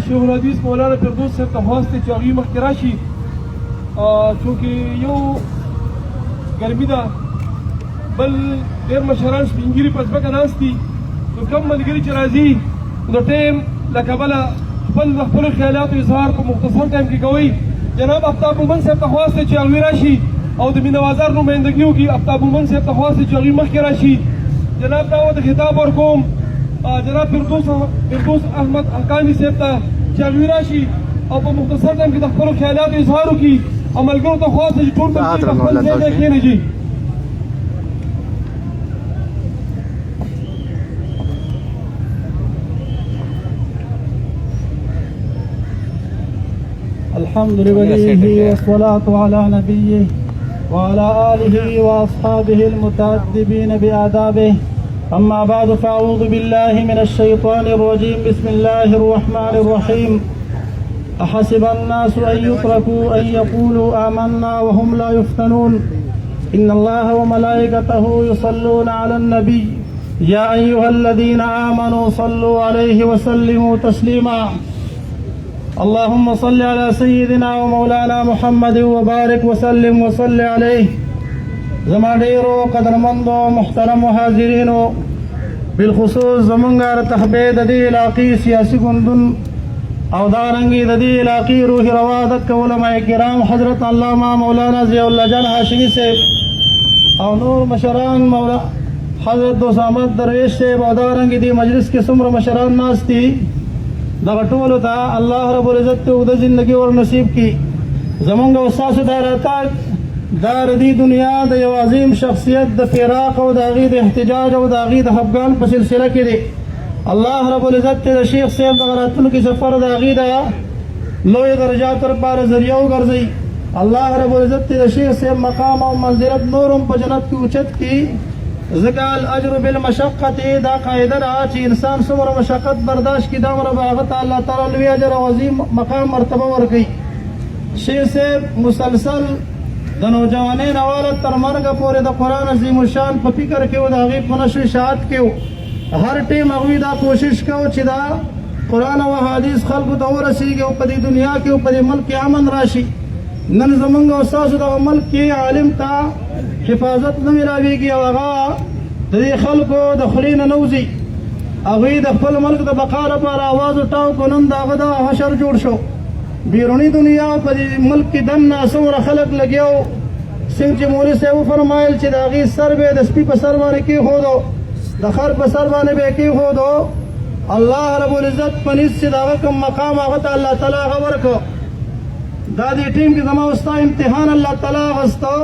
شیخ الحدیث مولانا فردوس صاحب ته خواست دی چې هغوی مخکې راشي چونکې یو ګرمي ده بل ډېر مشران سپین ږیري په ځمکه ناست دي نو کوم ملګري چې راځي د ټیم له کبله خپل د خپلو خیالاتو اظهار په مختصر ټایم کې کوي. جناب آفتاب مومند صاحب ته خواست دی چې هغوی راشي او د مینه بازار نمایندګي وکړي. آفتاب مومند صاحب ته خواست دی چې هغوی مخکې راشي. جناب ته د خطاب ورکوم جناب فردوس احمد حقاني صاحب ته چې هغوی راشي او په مختصر ټایم کې د خپلو خیالاتو اظهار وکړي. او ملګرو ته خواست دی چې ټول ملګري په خپل ځای ته کښېنئ. الحمد لله والصلاة على نبيه وعلى آله وأصحابه المتأدبين بآدابه. أما بعد فأعوذ بالله من الشيطان الرجيم. بسم الله الرحمن الرحيم. أحسب الناس أن يتركوا أن يقولوا آمنا وهم لا يفتنون إن الله وملائكته يصلون على النبي يا أيها الذين آمنوا صلوا عليه وسلموا تسليما. اللهم صل على سيدنا ومولانا محمد وبارك وسلم وصل عليه. زما ډیرو قدرمندو محترمو حاضرینو بالخصوص زمونږ رتحبې د دې علاقې سیاسي ګوندون او دارنګې د دې علاقې روحي روا دک علماء کرام حضرت علامه مولانا ضیاء الله جان هاشمي صاحب او نور مشران مولا حضرت دوست احمد درویش صاحب او دارنګې دې مجلس کې څومره مشران ناست دي دغه ټولو ته الله رب العزت ته اوږده زندګي ور نصیب کړي. زمونږ او ستاسو دا راتګ دا د دې دنیا د یو عظیم شخصیت د فراق او د هغې د احتجاج او د هغې د خفګان په سلسله کې دی. الله رب العزت ته د شیخ صاحب دغه راتلونکي سفر د هغې د لویو درجاتو لپاره ذریعه وګرځوي. الله رب العزت ته د شیخ صاحب مقام او منزلت نور هم په جنت کې اوچت کړي. ځکه الاجر بالمشقت دا قاعده ده چې انسان څومره مشقت برداشت کړي دومره به هغه ته الله تعالی لوی اجر او عظیم مقام مرتبه ورکوي. شیخ صاحب مسلسل د نوجوانۍ نه واله تر مرګه پورې د قرآن عظیم الشان په فکر کې و د هغې په نشر اشاعت کې و. هر ټیم هغوی دا کوشش کوو چې دا قرآن او حدیث خلکو ته ورسېږي او په دې دنیا کې او په دې ملک کې امن راشي. نن زمونږ او ستاسو دغه ملک کې عالم ته حفاظت نه ملاویږي او هغه د دې خلکو د خولې نه نه وځي. هغوی د خپل ملک د بقا لپاره اواز وټاو کړو. نن د هغه دغه حشر جوړ شو. بیروني دنیا په دې ملک کې دننه څومره خلک لګیا و. څنګه چې مولوي صاحب وفرمایل چې د هغې سر به د سپي په سر باندې کېښودو د خر په سر باندې به یې کېښودو. الله رب العزت په نس چې د هغه کوم مقام هغه ته الله تعالی هغه ورکړو. دا دې ټیم کې زما او ستا امتحان الله تعالی اخیستو.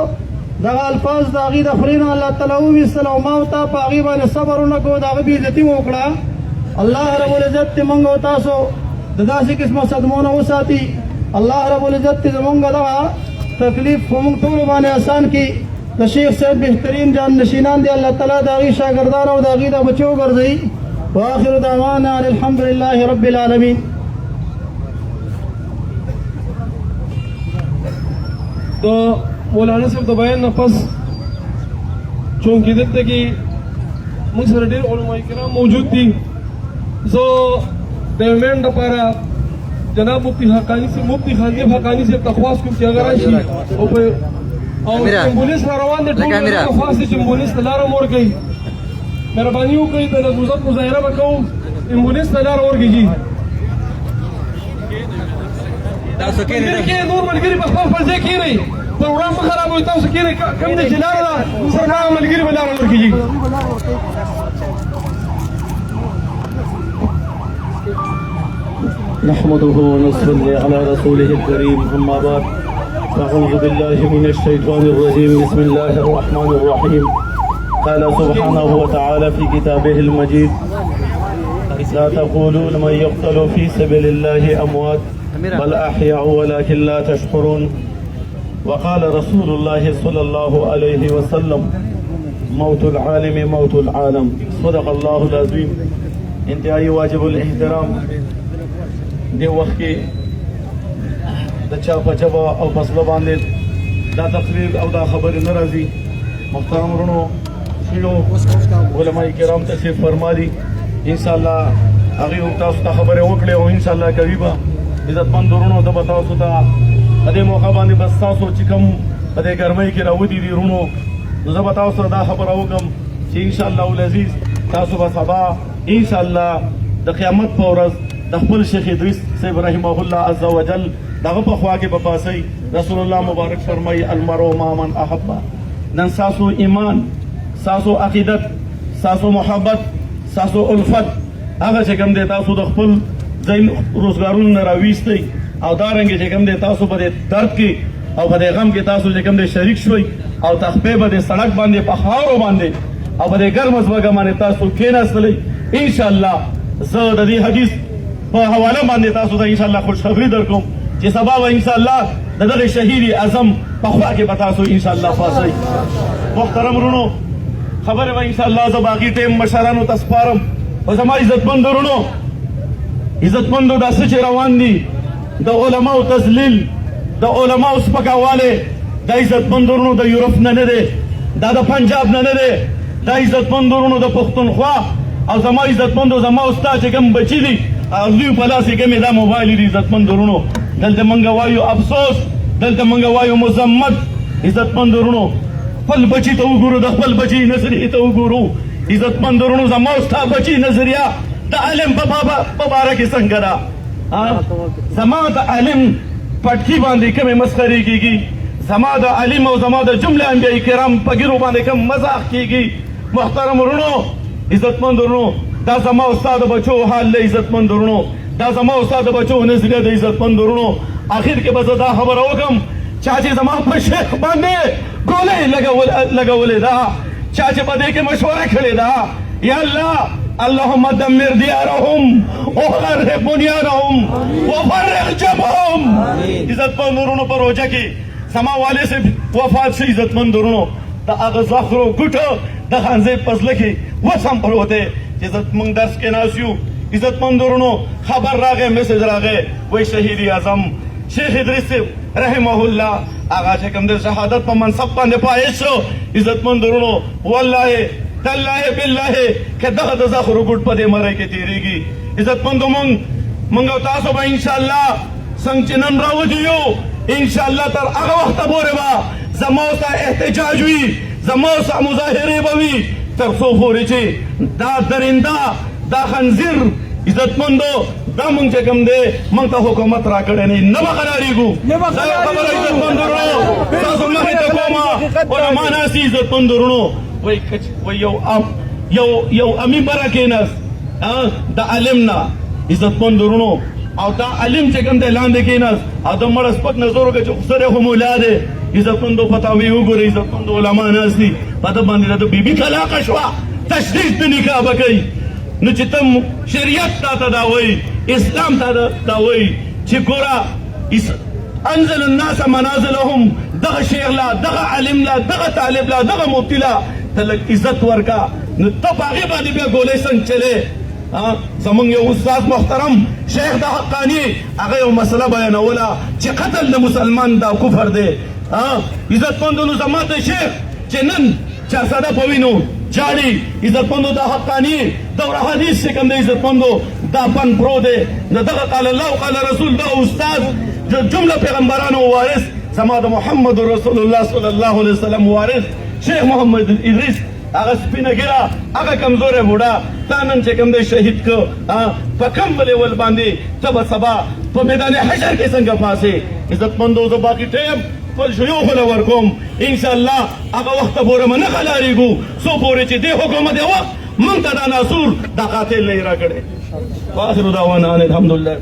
دغه الفاظ د هغې د خولې نه الله تعالی وویستل او ما او تا په هغې باندې صبر ونه کړو د هغه بېعزتي مو وکړه. الله رب العزت دې موږ او تاسو د داسې قسمه صدمو نه وساتي. الله رب العزت دې زموږ دغه تکلیف په موږ ټولو باندې آسان کړي. د شیخ صاحب بهترین جان نشینان دي الله تعالی د هغې شاګردان او د هغې د بچو وګرځوي. واخر دعوانا ان الحمد لله رب العالمین. د مولانا صاحب د بیان نه پس چونکې دلته کې موږ سره ډېر علما کرام موجود دي زه د یو مینډ لپاره جناب مفتی حقاني صاحب مفتی خانزیب حقاني صاحب ته خواست کوم چې هغه راشي او امبولینس را روان دی ټول ته خواست دی چې امبولینس ته لاره ورکوي. مهرباني وکړئ د نظوزت مظاهره به کوو امبولینس ته لاره ورکړي. نور ملګري په خپل ځای کښېنئ. پروګرام مه خرابوئ. تاسو کښېنئ کوم دی چې لاره ده سره هغه ملګري به لاره ورکړي. نحمده ونصلي على رسوله الكريم. أما بعد فأعوذ بالله من الشيطان الرجيم. بسم الله الرحمن الرحيم. قال سبحانه وتعالى في كتابه المجيد لا تقولوا لمن يقتل في سبيل الله أموات بل أحياء ولكن لا تشكرون. وقال رسول الله صلى الله عليه وسلم موت العالم موت العالم. صدق الله العظيم. انتهائی واجب الاحترام. دی وخت کې د چا په ژبه او په زړه باندې دا تقریر او دا خبرې نه راځي. محترم ورونو شیو علماء کرام تشریف فرما دي. انشاءالله هغوی هم تاسو ته خبرې وکړې او انشاءالله کوي به. عزتمند ورونو زه به تاسو ته په دې موقع باندې بس تاسو چې کوم په دې ګرمۍ کې راودي دي ورونو نو زه به تاسو سره دا خبره وکړم چې انشاءالله العزیز تاسو به سبا انشاءالله د قیامت په ورځ د خپل شیخ ادریس صاحب رحمه الله عز وجل دغه په خوا کې به پاسئ. رسول الله مبارک فرمایي المرء مع من احب. نن ستاسو ایمان، ستاسو عقیدت، ستاسو محبت، ستاسو الفت هغه چې کوم دی تاسو د خپل ځای روزګارونو نه راویستی او دارنګې چې کوم دی تاسو په دې درد کې او په دې غم کې تاسو چې کوم دی شریک شوئ او تخپې به د سړک باندې په خاورو باندې او په دې ګرمه ځمکه باندې تاسو کېناستلی. انشاءالله زه د دې حدیث په حواله باندې تاسو ته انشاءالله خوشخبري در کوم چې سبا به انشاءالله د دغه شهید اعظم په خوا کې به تاسو انشاءالله پاسئ. محترم ورونو خبره به انشاءالله زه باقي ټیم مشرانو ته سپارم. او زما عزتمند ورونو، عزتمندو دا څه چې روان دي د علماو تذلیل، د علماو سپکاوالی، دا عزتمند ورونو د یورپ نه نه دی، دا د پنجاب نه نه دی، دا عزتمند ورونو د پښتونخوا او زما عزتمندو زما استاد چې کوم بچي دي او دوی په لاس کې کومې دا موبایل دي عزتمند ورونو. دلته موږ وایو افسوس، دلته موږ وایو مذمت. عزتمند ورونو خپل بچي ته وګورو، د خپل بچي نظریې ته وګورو. عزتمند ورونو زما ستا بچي نظریه د علم په باره کې څنګه ده؟ زما د علم پټکي باندې کومې مسخرې کېږي، زما د علم او زما د جمله انبیاء کرام په ګیرو باندې کوم مذاق کېږي. محترم ورونو، عزتمند ورونو، دا زما ستا د بچو حال دی. عزتمند ورونو دا زما ستا د بچو نظریه د عزتمند ورونو. آخر کې به زه دا خبره وکړم چا چې زما په شیخ باندې ګولۍ لګولې ده، چا چې په دې کې مشوره کړې ده، یا الله اللهم دمر دیارهم وخرب بنیانهم وفرق جمعهم. عزتمند ورونو په روژه کې زما والد صاحب وفات شي. عزتمند ورونو د هغه زخرو ګوټه د خانزۍ په زړه کې اوس هم پروت دی چې موږ درس کې ناست یو. عزتمند ورونو خبر راغی، میسج راغی، وایي شهید اعظم شیخ ادریس صاحب رحمه الله هغه چې کوم د شهادت په منصب باندې فائز شو. عزتمند ورونو والله تالله بالله که دغه د زخرو ګوټ په دې مرۍ کې تېرېږي. عزتمندو موږ او تاسو به انشاءالله څنګه چې نن راوځو یو انشاءالله تر هغه وخته پورې به زما ستا احتجاج وي، زما ستا مظاهرې به وي تر څو پورې چې دا درنده دا خنزیر عزتمندو دا مونږ چې کوم دی مونږ ته حکومت راکړی نه به قرارېږو. دا یو خبره عزتمند ورونو تاسو مخې ته کومه علما ناستي. عزتمند ورونو وایي یو امین بره کېناست د علم نه. عزتمند ورونو او دا علم چې کوم دی لاندې کېناست او د مړه سپک نظر وکړه چې خسر یې خو مولا دی. عزتمندو فتاوی وګورئ، عزتمندو علما ناست دي په ده باندې د بیبي طلاقه شوه تشدید د نکاح به کوي. نو چې ته شریعت تا ته دا وایي، اسلام تا دا وایي چې ګوره انزل الناس منازلهم، دغه شیخ لا، دغه عالم لا، دغه طالب لا، دغه مفتي لا ته لږ عزت ورکړه. نو ته په هغې باندې بیا ګولۍ څنګه چلې؟ زمونږ یو استاد محترم شیخ د حقاني هغه یو مسله بیانوله چې قتل د مسلمان دا کفر دی. عزتمندو نو زما د شیخ چې نن چارسده په وینو جاړي. عزتمندو دا حقاني دور حدیث چې کوم دی عزتمندو دا پن پرو دی. نو دغه قال الله قال رسول دغه استاد د جمله پیغمبرانو وارث زما د محمد رسول الله صلی الله علیه وسلم وارث شیخ محمد ادریس هغه سپینه ګیره هغه کمزوری بوډا تا نن چې کوم دی شهید که په کم لیول باندې ته به سبا په میدان حشر کې څنګه پاسې. عزتمندو زه باقي ټیم خپل شیوخو له ورکوم انشاءالله هغه وخته پورې به نه قلاریږو څو پورې چې دې حکومت یې وخت موږ ته دا ناسور دا قاتل نه یې راکړی. واخر دعوانا ان الحمدلله.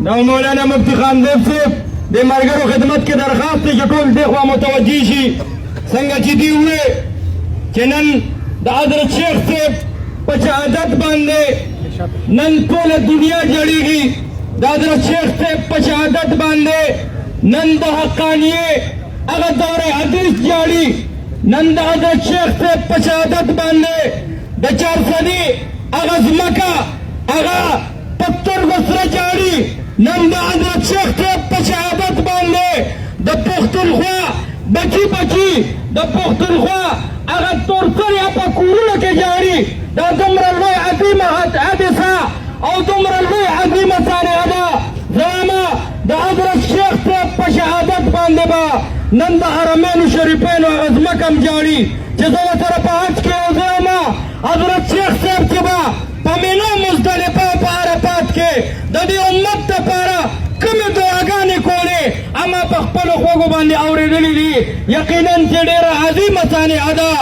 دا مولانا مفتی خان دیب صاحب د ملګرو خدمت کې درخواست دی چې ټول دې خوا متوجه شي. څنګه چې دوی ووې چې نن د حضرت شیخ صاحب په شهادت باندې نن ټوله دنیا جړېږي. د حضرت شیخ صاحب په شهادت باندې نن د حقانیې هغه دور حدیث جاړي. نن د حضرت شیخ صاحب په شهادت باندې د چارسدي هغه ځمکه هغه په سترګو سره جاړي. نن د حضرت شیخ صاحب په شهادت باندې د پښتونخوا بچي د پښتونخوا هغه تورسریا په کورونو کې جاړي. دا دومره لوی عظیمه حادثه او دومره لوی عظیمه صانعه ده. زما د حضرت شیخ صاحب په شهادت باندې به نن د حرمینو شریفینو هغه ځمکه هم جاړي چې زه ورسره په حج کې یو ځای حضرت شیخ صاحب چې به په مینا مزدلفه په عرفات کې د دې امت دپاره کومې دعاګانې کولې اما په خپلو خوږو باندې اورېدلي دي یقینا چې ډېره عظیمه صانعه ده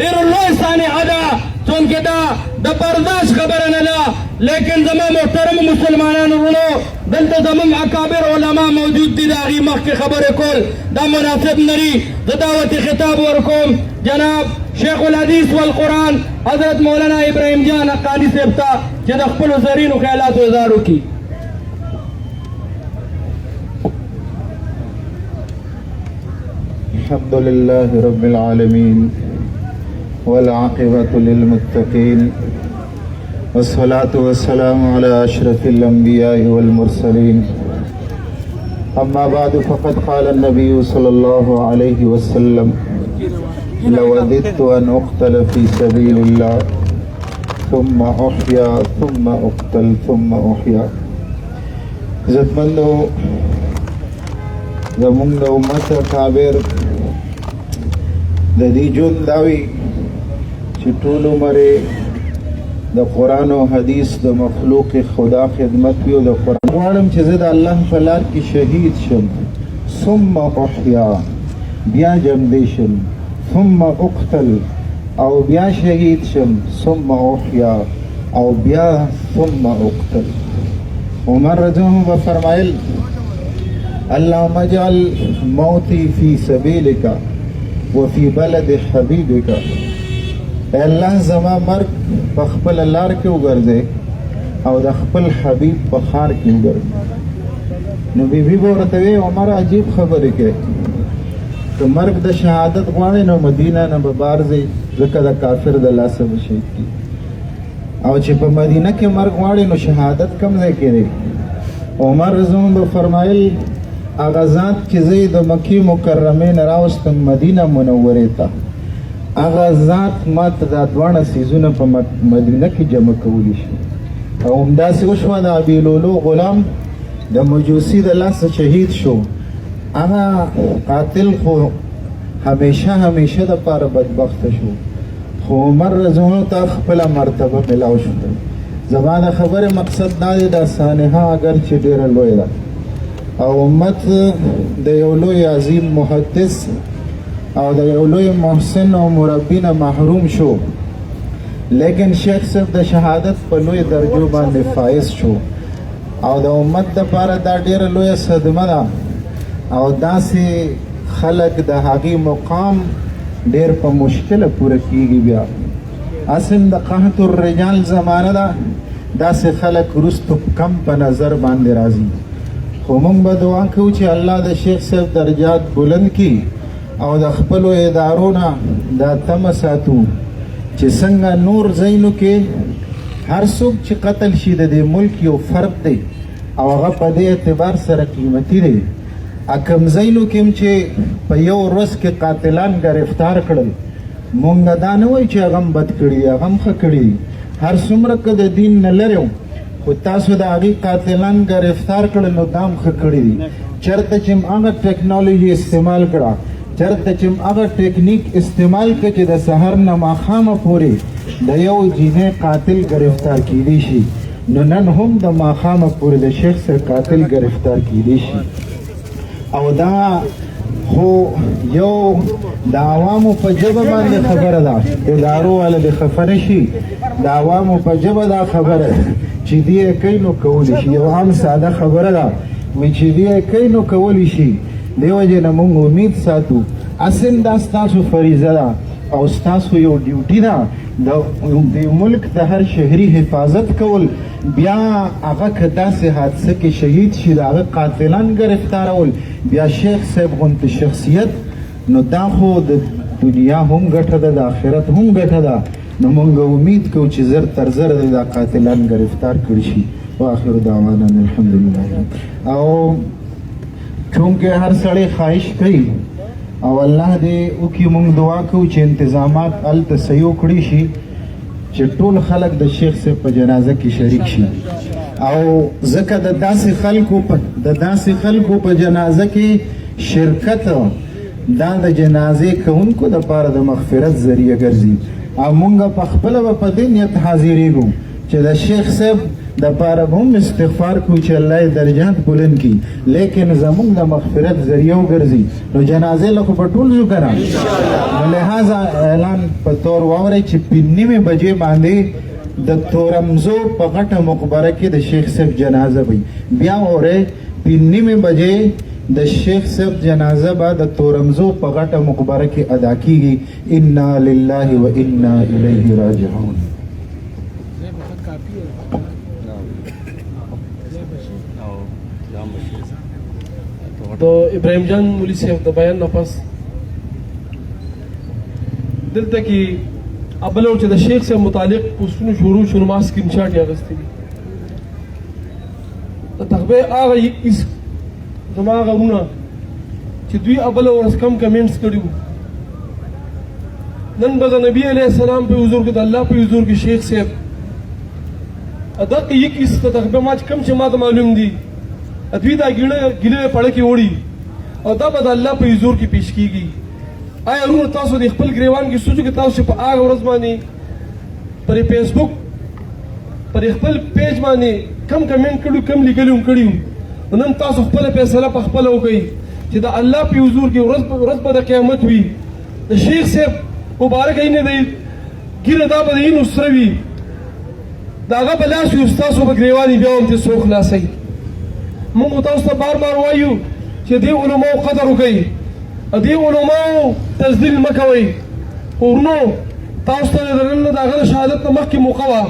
ډېره لوی صانعه ده چونکې دا د برداشت خبره نه ده لیکن زما محترم مسلمانانو وروڼو دلته زموږ اکابر علما موجود دي د هغې مخکې خبرې کول دا مناسب نه دي زه دعوتي خطاب ورکوم جناب شیخ الحدیث والقرآن حضرت مولانا ابراهیم جان حقانی صاحب ته چې د خپلو زرینو خیالاتو اظهار وکړي. الحمد لله رب العالمين والعاقبة للمتقين والصلاة والسلام على أشرف الأنبياء والمرسلين أما بعد فقد قال النبي صلى الله عليه وسلم لوددت أن أقتل في سبيل الله ثم أحيا ثم أقتل ثم أحيا. عزتمندو زمونږ د امت اکابر د دې ژوند دا وي چې ټول عمر د قرآن او حدیث د مخلوق خدا خدمت وي او د قرآن غواړم چې زه د الله په لار کې شهید شم ثم احیا بیا ژوندی شم ثم اقتل او بیا شهید شم ثم احیا او بیا ثم اقتل. عمر رضی الله عنه فرمایل اللهم اجعل موتی فی سبیلک وفي بلد حبیبک. الله زما مرګ په خپل لار کې وګرځي او د خپل حبیب په ښار کې وګرځي. نو بیبي به ورته وی عمر عجیب خبرې کوي که مرګ د شهادت غواړي نو مدینه نه به بار ځي ځکه د کافر د لاسه به شهید کړي او چې په مدینه کې مرګ غواړي نو شهادت کم ځای کې دی. عمر رضی الله عنه فرمایل هغه ذات چې زه د مکې مکرمې نه راوستم مدینه منورې ته هغه ذات ما ته دا دواړه څیزونه په مدینه کې جمع کولی شي. او همداسې وشوه د ابیلولو غلام د مجوسي د لاسه شهید شو. هغه قاتل خو همیشه دپاره بدبخته شو خو عمر رضی الله ته خپله مرتبه ملاو شو. زما د خبرې مقصد دا دی دا سانحه اگر چې ډېره لویه ده او امت د یو لوی عظیم محدث او د یو لوی محسن او مربی نه محروم شو لیکن شیخ صاحب د شهادت په لوی درجو باندې فائز شو او د امت دپاره دا ډېره لویه صدمه ده او داسې خلک د هغې مقام ډېر په مشکله پوره کیږي. بیا اصل د قحط الرجال زمانه ده داسې خلک وروستو کم په نظر باندې راځي خو موږ به دعا کوو چې الله د شیخ صاحب درجات بلند کړي او د خپلو ادارو نه دا تمه ساتو چې څنګه نور ځایونو کې هر څوک چې قتل شي د دې ملک یو فرد دی او هغه په دې اعتبار سره قیمتي دی. کوم ځایونو کې هم چې په یو ورځ کې قاتلان ګرفتار کړل موږ دا نه وایو چې هغه هم بد کړي هغه هم ښه کړي هر څومره که د دین نه لرې خو تاسو د هغې قاتلان ګرفتار کړل نو دا هم ښه کړي دي. چېرته چې هغه ټیکنالوژي استعمال کړه چېرته چې هغه ټیکنیک استعمال کړه چې د سحر نه ماښامه پورې د یو جینۍ قاتل ګرفتار کیدی شي نو نن هم د ماښامه پورې د شیخ صاحب قاتل ګرفتار کیدی شي. او دا خو یو د عوامو په ژبه باندې خبره ده ادارو والا دې خفه نه شي د عوامو په ژبه دا خبره چې دې یې کوي نو کولی شي یو عام ساده خبره ده وایي چې دې یې کوي نو کولی شي. دې وجې نه موږ امید ساتو اصل دا ستاسو فریضه ده او ستاسو یو ډیوټي ده د ملک د هر شهري حفاظت کول. بیا هغه که داسې حادثه کې شهید شي د هغه قاتلان ګرفتارول بیا شیخ صاحب غوندې شخصیت نو دا خو د دنیا هم ګټه ده د آخرت هم ګټه ده. نو موږ امید کوو چې زر تر زر دا قاتلان ګرفتار کړي شي. واخر دعوانا الحمدلله. او چونکې هر سړی خواهش کوي او الله دې وکړي موږ دعا کوو چې انتظامات هلته صحیح وکړي شي چې ټول خلک د شیخ صاحب په جنازه کې شریک شي او ځکه د داسې خلکو په جنازه کې شرکت دا د جنازې کوونکو دپاره د مغفرت ذریعه ګرځي او مونږ په خپله به په دې نیت حاضرېږو چې د شیخ صاحب دپاره به هم استغفار کوو چې الله یې درجات بلند کړي لیکن زمونږ د مغفرت ذریعه وګرځي نو جنازې له خو به ټول ځو که نه نو لحاظه اعلان په طور واورئ چې 9:30 بجې باندې د تورمزو په غټه مقبره کې د شیخ صاحب جنازه وي بیا اورئ 9:30 بجې د شیخ صاحب جنازه به د تورمزو په غټه مقبره کې ادا کیږي انا لله و انا الیه راجعون د ابراهیم جان مولوي صاحب د بیان نه پس دلته کې ابلو چې د شیخ صاحب متعلق پوسټونه شروع شو ما سکرین شاټ یې اخیستی دي د تخبه هغه زما هغه ورونه چې دوی ابله ورځ کم کمنټس کړي وو نن به د نبي علیه السلام په حضور کې د الله په حضور کې شیخ صاحب دغه یک اس ته تخبه ما چې کم چې ما ته معلوم دي دوی دا ګیله پړه کې وړي او دا به د الله په حضور کې پیش کیږي آیا ورونه تاسو د خپل ګریوان کې سوچو کې تاسو په هغه ورځ باندې پر فیسبوک پر خپل پیج باندې کم کمنټ کړو کم لیکلو کړیو نن تاسو خپل فیصله په خپل وکړئ چې د الله په حضور کې ورځ به د قیامت وي د شیخ صاحب مبارک نه دی ګیره دا به یې نصره وي د هغه په لاس وي ستاسو په ګریوان بیا هم ترې څو خلاصوي موږ تاسو ته بار بار وایو چې دې علماو قدر وکړئ دې علماو تزلیل مه کوئ ورونو تاسو ته د نن د هغه د شهادت نه مخکې موقع وه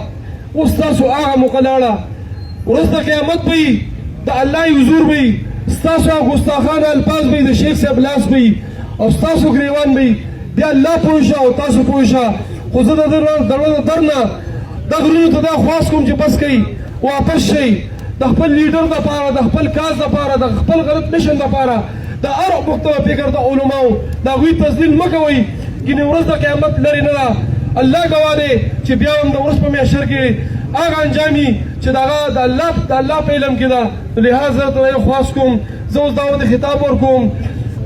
اوس تاسو هغه موقع لاړه ورځ د قیامت به وي د الله حضور به وي ستاسو هغه ګستاخانه الفاظ به وي د شیخ صاحب لاس به وي او ستاسو ګریوان به وي د الله پوه شه او تاسو پوه شه خو زه د در نه دغه ورونو ته دا خواست کوم چې بس کوئ واپس شئ د خپل لیډر دپاره د خپل کاز دپاره د خپل غلط مشن دپاره د هر مختلف فکر د علماو د هغوی تضلیل مه کوئ ګینې ورځ د قیامت لرې نه ده الله ګواه دی چې بیا هم د ورځ په محشر کې هغه انجام وي چې د هغه د الله په علم کې ده لحاظ ته یې خواست کوم زه اوس دعوت خطاب ورکوم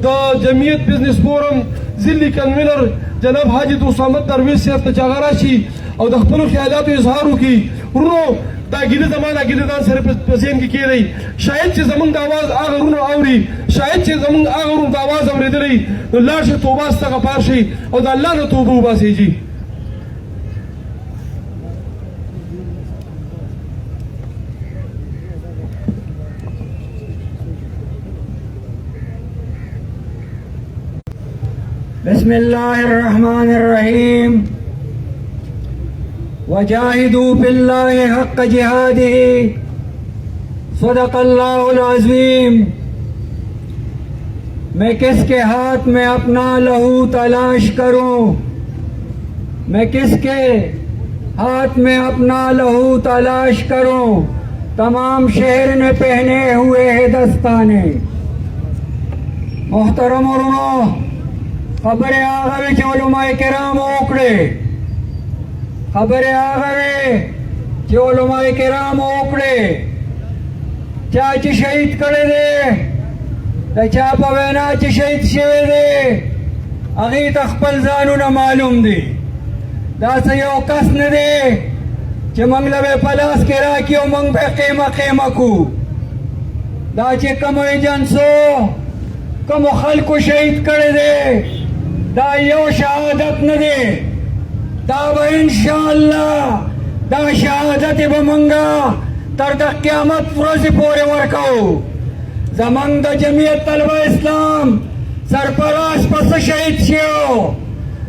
د جمعیت بزنس فورم ځلي کنوینر جناب حاجي اسامت درویش صاحب ته چې هغه راشي او د خپلو خیالاتو اظهار وکړي ورونو دا ګیله زما دا ګیله ځان سره په ذهن کې کېدی شاید چې زمونږ د اواز هغه ورونه اوري شاید چې زمونږ هغه ورونه د اواز اورېدلی نو لاړ شي توبه استغفار شي او د الله نه توبه وباسئ جي بسم الله الرحمن الرحيم وجاهدوا في الله حق جهاده صدق الله العظیم میں کس کے ہاتھ میں اپنا لہو تلاش کروں میں کس کے ہاتھ میں اپنا لہو تلاش کروں تمام شہر نے پہنے ہوئے ہیں دستانے محترم ورونو خبر آغا وی چې علماء کرام وکړي خبر آغا وی چې علماء کرام وکړي چا چې شهید کړي دي د چا په وینا چې شهید شوی دی هغې ته خپل ځانونه معلوم دي داسې یو کس نه دی چې موږ له به په لاس کې راکړي او موږ به قیمه کړو دا چې کومو ایجنسو کومو خلکو شهید کړي دی دا یو شهادت نه دی دا به انشاءالله دا شهادت به مونږه تر د قیامت ورځې پورې ورکوو زمونږ د جمعیت طلبه اسلام سرپرست پس شهید شو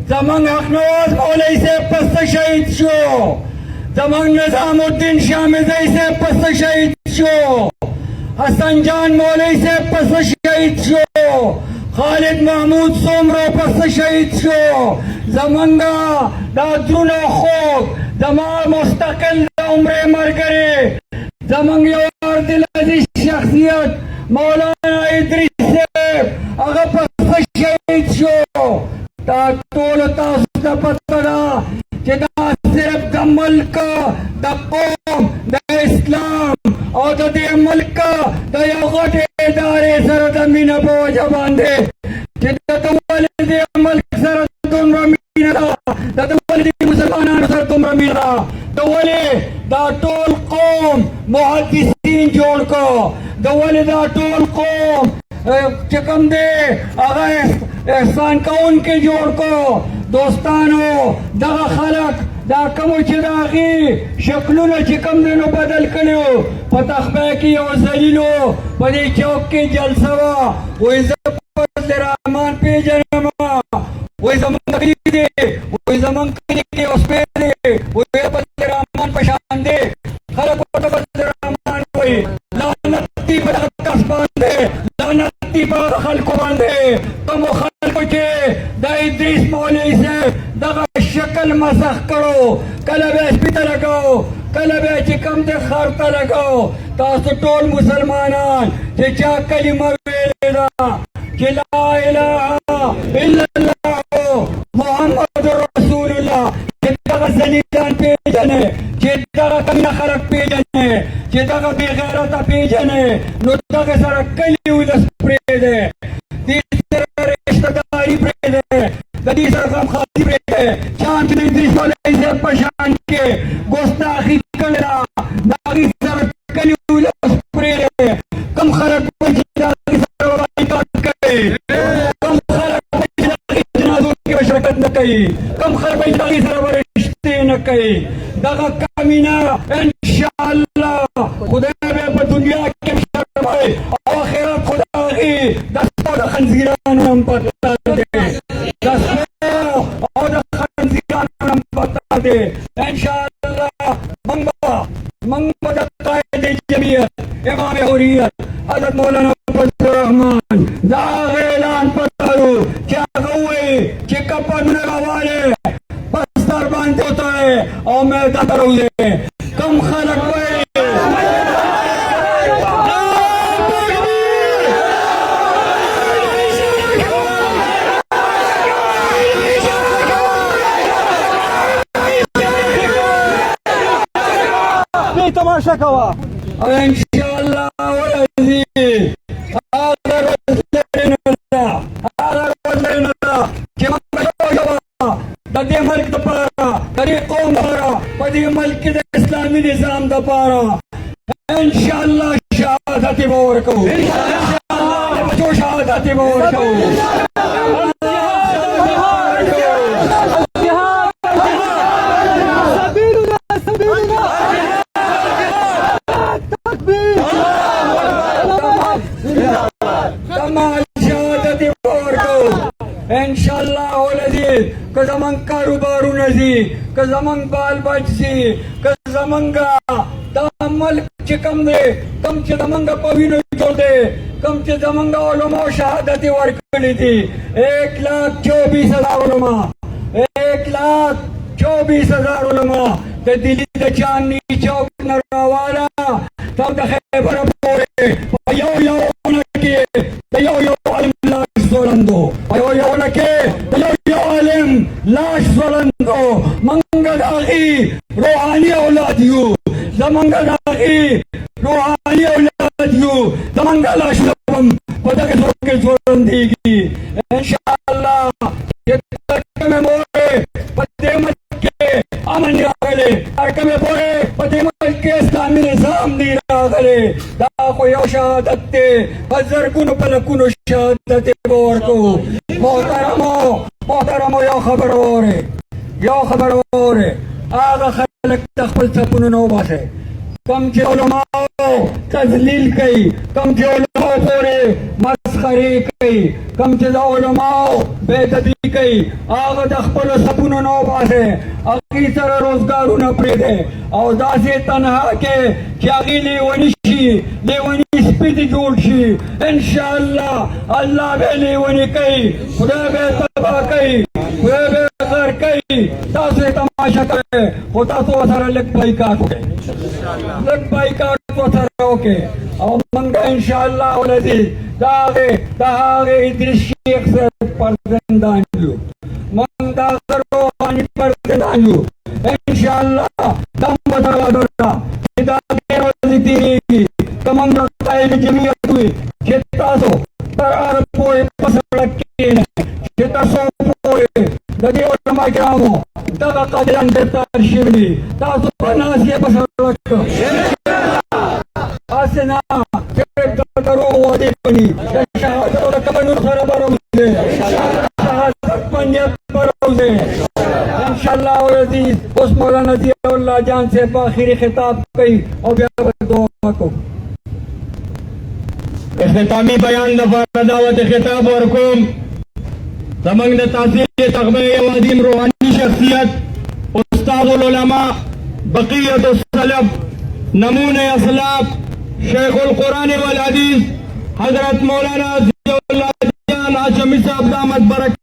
زمونږ حقنواز مولوی صاحب پس شهید شو زمونږ نظام الدین شامزی صاحب پس شهید شو حسن جان مولوی صاحب پس شهید شو خالد محمود سومرو پس شهید شو زمونږه دا درونه خوب زما مستقل د عمرې ملګری زمونږ یو دلعزیز شخصیت مولانا ادریس صاحب هغه پس شهید شو دا ټولو تاسو ته پته ده چې دا صرف د ملک د قوم د اسلام او او د دې ملک د یو غټ ادارې سره د مینه په وجه باندې چې د ولې د ملک سره دومره مینه ده د ولې د مسلمانانو سره دومره مینه ده د ولې دا ټول قوم محدثین جوړ کو د ولې دا ټول قوم چې کوم دی هغه احسان کوونکي جوړ کو دوستانو دغه خلک دا کومو چې د هغې شکلونه چې کوم دی نو بدل کړي په تخبه کې یو ذلیلو په دې چوک کې جلسه وه وایي زه فضل رحمان پېژنم وایي زمونږ کلي دی وایي زمونږ کلي کې یو سپی دی وایي فضل رحمان په شان دی خلک ورته فضل رحمان وایي لعنت دي په دغه کس باندې لعنت دي په هغه خلکو باندې کومو خلکو چې د ادریس مولوي صاحب دغه شکل مسخ کړو کله به سپي ته لګو کله به چې کوم دی خر ته لګو تاسو ټول مسلمانان چې چا کلمه ویلې ده چې لا اله الا الله محمد رسول الله چې دغه ذلیلان پېژنې چې دغه کمینه خلک پېژنې چې دغه بې غیرته پېژنې نو دغه سره کلي ولس پرېږدی دې سره رشتهداري پرېږدی د دې سره غمخواري پرېږدی چا چې د ادریس مولوي صاحب په شان کې ګستاخي کړې ده د هغې سره کلي ولس پرېږدی کوم خلک وایي چې د هغې سره بایکاټ کوي کوم خلک وایي چې د هغې جنازو کې به شرکت نه کوي کوم خلک وایي چې د هغې سره به رشتې نه کوي دغه کمینه انشاءالله خدای به په دنیا کې شرموي او آخرت خو د هغې د سپو د خنزیرانو هم پته دی د سپو او د خنزیرانو هم پته دی انشاءالله موږ به د قائد جمعیت امام حریت حضرت مولانا فضل الرحمن د هغه اعلان پتارو چې هغه وایي چې کفنونه راوالې بستر باندې وتړئ او میدان ته راوځئ کوم خلک وایي تماشا کوه او انشاءالله ورځي هغه ورځ لرې نه ده هغه ورځ لرې نه ده چې موږ یو ژبه د دې ملک دپاره د دې قوم دپاره په دې ملک کې د اسلامي نظام دپاره انشاءالله شهادت به ورکوو شهادت به ورکوو انشاءالله ولدي که زمونږ کاروبارونه ځي که زمونږ بال بچ ځي که زمونږ دا ملک چې کوم دی کوم چې زمونږ په وینو جوړ دی کوم چې زمونږ علماو شهادت یې ورکړي دي 1,24,000 علما 1,24,000 علما د دلی د چاندني چوک نه راواله تر د خیبره پورې په یو ونه کې د یو عالم لاش ځوړندو په یو ونه کې د یو عالم لاش ځوړندو موږ د هغې روحاني اولاد یو زموږ د هغې روحاني اولاد یو زموږ لاشونه په دغه ځوړ کې ځوړندېږي انشاءالله چې کومې مورې په دې ملک کې امن راغلی هر کومې پورې په دې ملک کې اسلامي نظام دی راغلی دا خو یو شهادت دی په زرګونو په لکونو شهادت یې به ورکوو محترمو یو خبره واورئ هغه خلک د خپل څپونو وباسئ کوم چې علماو تذلیل کوي کوم چې علماو پورې مسخرې کوي کوم چې د علماو بېادبي کوي هغه د خپلو څپونو نه وباسئ هغې سره روزګارونه پرېږدئ او داسې تنها کې چې هغې لیوني شي لیوني سپي دې جوړ شي انشاءالله الله به یې لیوني کوي خدای به یې تباه کوي خدای به یې غر کوي تاسو یې تماشا کوئ خو تاسو ورسره لږ بایکاټ وکړئ لږ بایکاټ ورسره وکړئ او موږ انشاءالله ولدي د هغې ادریس شیخ صاحب فرزندان یو موږ د هغه روحاني فرزندان یو انشاءالله دا به سره وعده ده چې دا دې ورځې تېرېږي زمونږ د قایمې جمعیت وي چې تاسو تر هغه پورې په سړک کښېنئ چې تاسو پورې د دې علما کرامو دغه قادران ګرفتار شوي دي تاسو به ناست یې په سړک هسې نه صرف د دروغو وعدې کوي د شهادت او د قبرونو سره به روځي شهادت په نیت به روځي انشاءالله العزیز اوس مولانا ضیاء الله جان صاحب په آخري خطاب کوي او بیا به دعا کوو اختتامی بیان لپاره دعوت خطاب ورکوم زموږ د تحصیل تغمه یو عظیم روحاني شخصیت استاد العلماء بقیت السلف نمونه اسلاف شیخ القرآن والحدیث حضرت مولانا ضیاء الله جان هاشمی صاحب دامت برکات